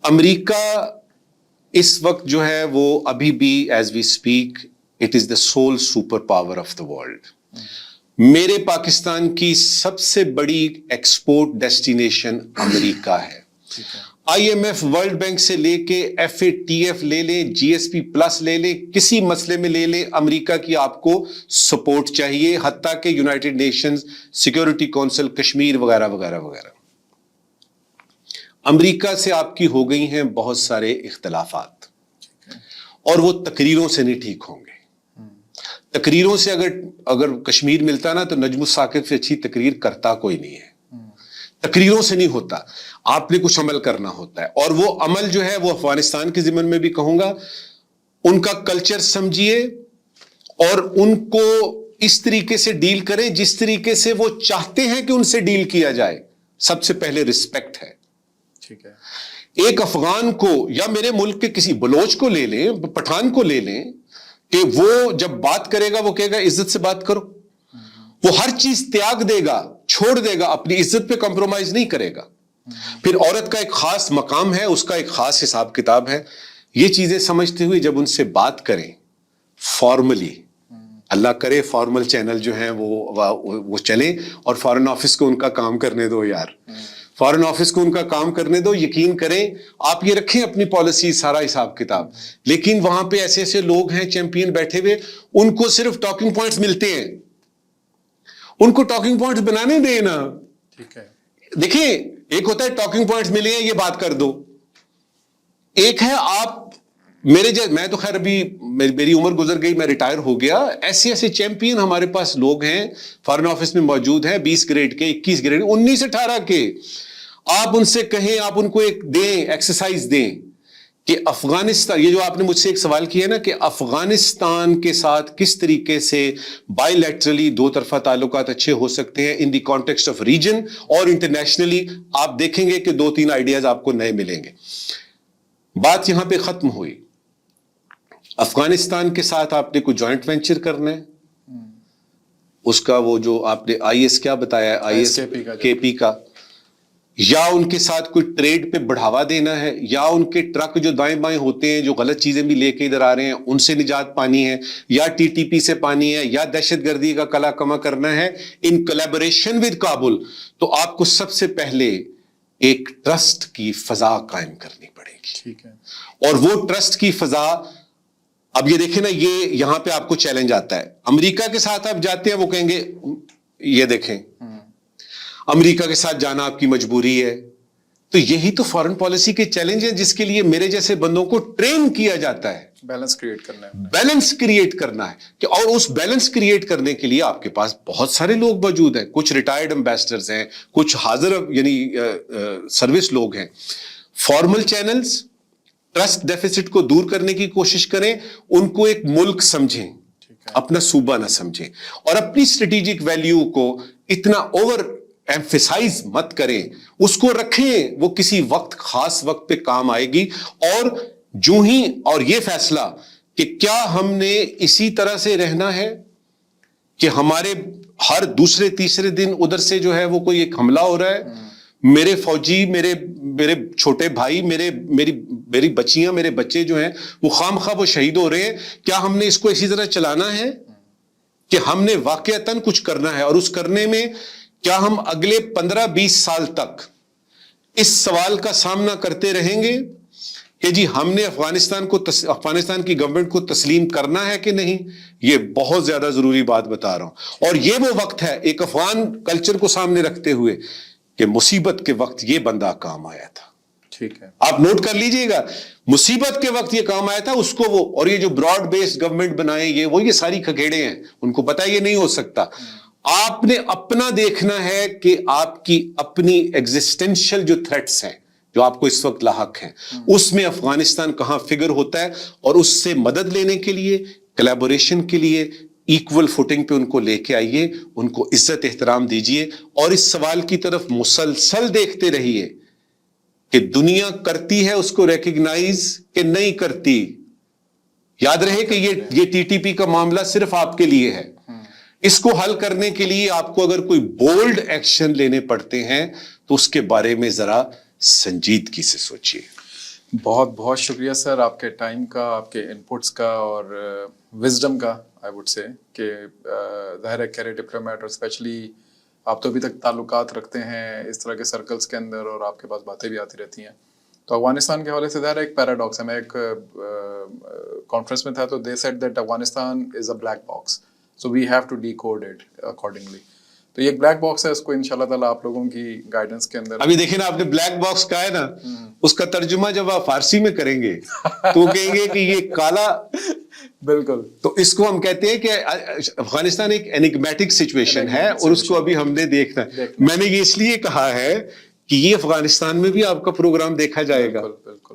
امریکہ اس وقت جو ہے وہ ابھی بھی as we speak it is the sole super power of the world. میرے پاکستان کی سب سے بڑی ایکسپورٹ ڈیسٹینیشن امریکہ ہے. IMF ورلڈ بینک سے لے کے FATF لے لیں, GSP پلس لے لیں, کسی مسئلے میں لے لیں, امریکہ کی آپ کو سپورٹ چاہیے, حتیٰ کہ United nations security council Kashmir وغیرہ وغیرہ وغیرہ. امریکہ سے آپ کی ہو گئی ہیں بہت سارے اختلافات, اور وہ تقریروں سے نہیں ٹھیک ہوں گے. تقریروں سے اگر کشمیر ملتا نا تو نجم الثاقب سے اچھی تقریر کرتا کوئی نہیں ہے. تقریروں سے نہیں ہوتا, آپ نے کچھ عمل کرنا ہوتا ہے, اور وہ عمل جو ہے وہ افغانستان کے ضمن میں بھی کہوں گا, ان کا کلچر سمجھیے, اور ان کو اس طریقے سے ڈیل کریں جس طریقے سے وہ چاہتے ہیں کہ ان سے ڈیل کیا جائے. سب سے پہلے رسپیکٹ ہے. ٹھیک ہے. ایک افغان کو یا میرے ملک کے کسی بلوچ کو لے لیں, پٹھان کو لے لیں, کہ وہ جب بات کرے گا وہ کہے گا عزت سے بات کرو. وہ ہر چیز تیاگ دے گا, چھوڑ دے گا, اپنی عزت پہ کمپرومائز نہیں کرے گا. پھر عورت کا ایک خاص مقام ہے, اس کا ایک خاص حساب کتاب ہے. یہ چیزیں سمجھتے ہوئے جب ان سے بات کریں فارملی, اللہ کرے فارمل چینل جو ہیں وہ چلیں, اور فارن آفس کو ان کا کام کرنے دو یار, فارن آفس کو ان کا کام کرنے دو. یقین کریں آپ یہ رکھیں اپنی پالیسی سارا حساب کتاب, لیکن وہاں پہ ایسے ایسے لوگ ہیں چیمپئن بیٹھے ہوئے, ان کو صرف ٹاکنگ پوائنٹس ملتے ہیں, ان کو ٹاکنگ پوائنٹس بنانے دیں نا. ٹھیک ہے. دیکھیں ایک ہوتا ہے ٹاکنگ پوائنٹس ملے ہیں یہ بات کر دو, ایک ہے آپ میں تو خیر ابھی میری عمر گزر گئی, میں ریٹائر ہو گیا. ایسے ایسے چیمپئن ہمارے پاس لوگ ہیں فارن آفس میں موجود ہیں, 20 گریڈ کے, 21 گریڈ, 19-18 کے. آپ ان سے کہیں, آپ ان کو ایک دیں ایکسرسائز دیں کہ افغانستان, یہ جو آپ نے مجھ سے ایک سوال کیا نا کہ افغانستان کے ساتھ کس طریقے سے بائی لیٹرلی دو طرفہ تعلقات اچھے ہو سکتے ہیں ان دی کانٹیکسٹ آف ریجن اور انٹرنیشنلی, آپ دیکھیں گے کہ 2-3 آئیڈیاز آپ کو نئے ملیں گے. بات یہاں پہ ختم ہوئی. افغانستان کے ساتھ آپ نے کوئی جوائنٹ وینچر کرنا ہے, اس کا وہ جو آپ نے آئی ایس کیا بتایا, آئی ایس کے پی کا, یا ان کے ساتھ کوئی ٹریڈ پہ بڑھاوا دینا ہے, یا ان کے ٹرک جو دائیں بائیں ہوتے ہیں جو غلط چیزیں بھی لے کے ادھر آ رہے ہیں ان سے نجات پانی ہے, یا ٹی ٹی پی سے پانی ہے, یا دہشت گردی کا کلا کما کرنا ہے ان کولیبوریشن ود کابل. تو آپ کو سب سے پہلے ایک ٹرسٹ کی فضا قائم کرنی پڑے گی. ٹھیک ہے. اور وہ ٹرسٹ کی فضا, اب یہ دیکھیں نا, یہ یہاں پہ آپ کو چیلنج آتا ہے. امریکہ کے ساتھ آپ جاتے ہیں, وہ کہیں گے یہ دیکھیں امریکہ کے ساتھ جانا آپ کی مجبوری ہے. تو یہی تو فارن پالیسی کے چیلنج ہیں جس کے لیے میرے جیسے بندوں کو ٹرین کیا جاتا ہے. بیلنس کریٹ کرنا ہے, بیلنس کریٹ کرنا ہے کہ, اور اس بیلنس کریٹ کرنے کے لیے آپ کے پاس بہت سارے لوگ موجود ہیں. کچھ ریٹائرڈ امبیسڈرز ہیں, کچھ حاضر یعنی سروس لوگ ہیں. فارمل چینلز ٹرسٹ ڈیفیسٹ کو دور کرنے کی کوشش کریں, ان کو ایک ملک سمجھیں, اپنا صوبہ نہ سمجھیں, اور اپنی اسٹریٹجک ویلیو کو اتنا اوور ایمفیسائز مت کریں, اس کو رکھیں, وہ کسی وقت خاص وقت پہ کام آئے گی. اور جو ہی اور یہ فیصلہ کہ کیا ہم نے اسی طرح سے رہنا ہے کہ ہمارے ہر دوسرے تیسرے دن ادھر سے جو ہے وہ کوئی ایک حملہ ہو رہا ہے, میرے فوجی, میرے چھوٹے بھائی, میری بچیاں, میرے بچے جو ہیں وہ خام خواہ وہ شہید ہو رہے ہیں, کیا ہم نے اس کو اسی طرح چلانا ہے کہ ہم نے واقعتاً کچھ کرنا ہے؟ اور اس کرنے میں کیا ہم اگلے 15-20 سال تک اس سوال کا سامنا کرتے رہیں گے کہ جی ہم نے افغانستان کی گورنمنٹ کو تسلیم کرنا ہے کہ نہیں؟ یہ بہت زیادہ ضروری بات بتا رہا ہوں. اور یہ وہ وقت ہے ایک افغان کلچر کو سامنے رکھتے ہوئے کہ مصیبت کے وقت یہ بندہ کام آیا تھا. ٹھیک ہے. آپ نوٹ کر لیجئے گا, مصیبت کے وقت یہ کام آیا تھا اس کو وہ. اور یہ جو براڈ بیسڈ گورنمنٹ بنائے یہ ساری کھگیڑے ہیں, ان کو پتا یہ نہیں ہو سکتا. آپ نے اپنا دیکھنا ہے کہ آپ کی اپنی ایگزسٹینشل جو تھریٹس ہیں جو آپ کو اس وقت لاحق ہیں, اس میں افغانستان کہاں فگر ہوتا ہے, اور اس سے مدد لینے کے لیے, کلیبوریشن کے لیے ایکول فوٹنگ پہ ان کو لے کے آئیے, ان کو عزت احترام دیجئے, اور اس سوال کی طرف مسلسل دیکھتے رہیے کہ دنیا کرتی ہے اس کو ریکگنائز کہ نہیں کرتی. یاد رہے کہ یہ ٹی ٹی پی کا معاملہ صرف آپ کے لیے ہے. اس کو حل کرنے کے لیے آپ کو اگر کوئی بولڈ ایکشن لینے پڑتے ہیں تو اس کے بارے میں ذرا سنجیدگی سے سوچیے. بہت بہت شکریہ سر آپ کے ٹائم کا, آپ کے انپٹس کا اور وزڈم کا. آئی وڈ سے کہ ظاہر ہے کیریئر ڈپلومیٹ اور اسپیشلی آپ تو ابھی تک تعلقات رکھتے ہیں اس طرح کے سرکلز کے اندر, اور آپ کے پاس باتیں بھی آتی رہتی ہیں. تو افغانستان کے حوالے سے ظاہر ایک پیراڈاکس ہے. میں ایک کانفرنس میں تھا تو they said that Afghanistan is a black box, so we have to decode it accordingly. تو یہ بلیک باکس ہے, اس کو انشاءاللہ تعالیٰ آپ لوگوں کی گائیڈنس کے اندر. ابھی دیکھیں نا, آپ نے بلیک باکس کہا ہے نا, اس کا ترجمہ جب آپ فارسی میں کریں گے تو کہیں گے کہ یہ کالا. بالکل. تو اس کو ہم کہتے ہیں کہ افغانستان ایک انگمیٹک سچویشن ہے, اور اس کو ابھی ہم نے دیکھنا ہے. میں نے یہ اس لیے کہا ہے کہ یہ افغانستان میں بھی آپ کا پروگرام دیکھا جائے گا. بالکل.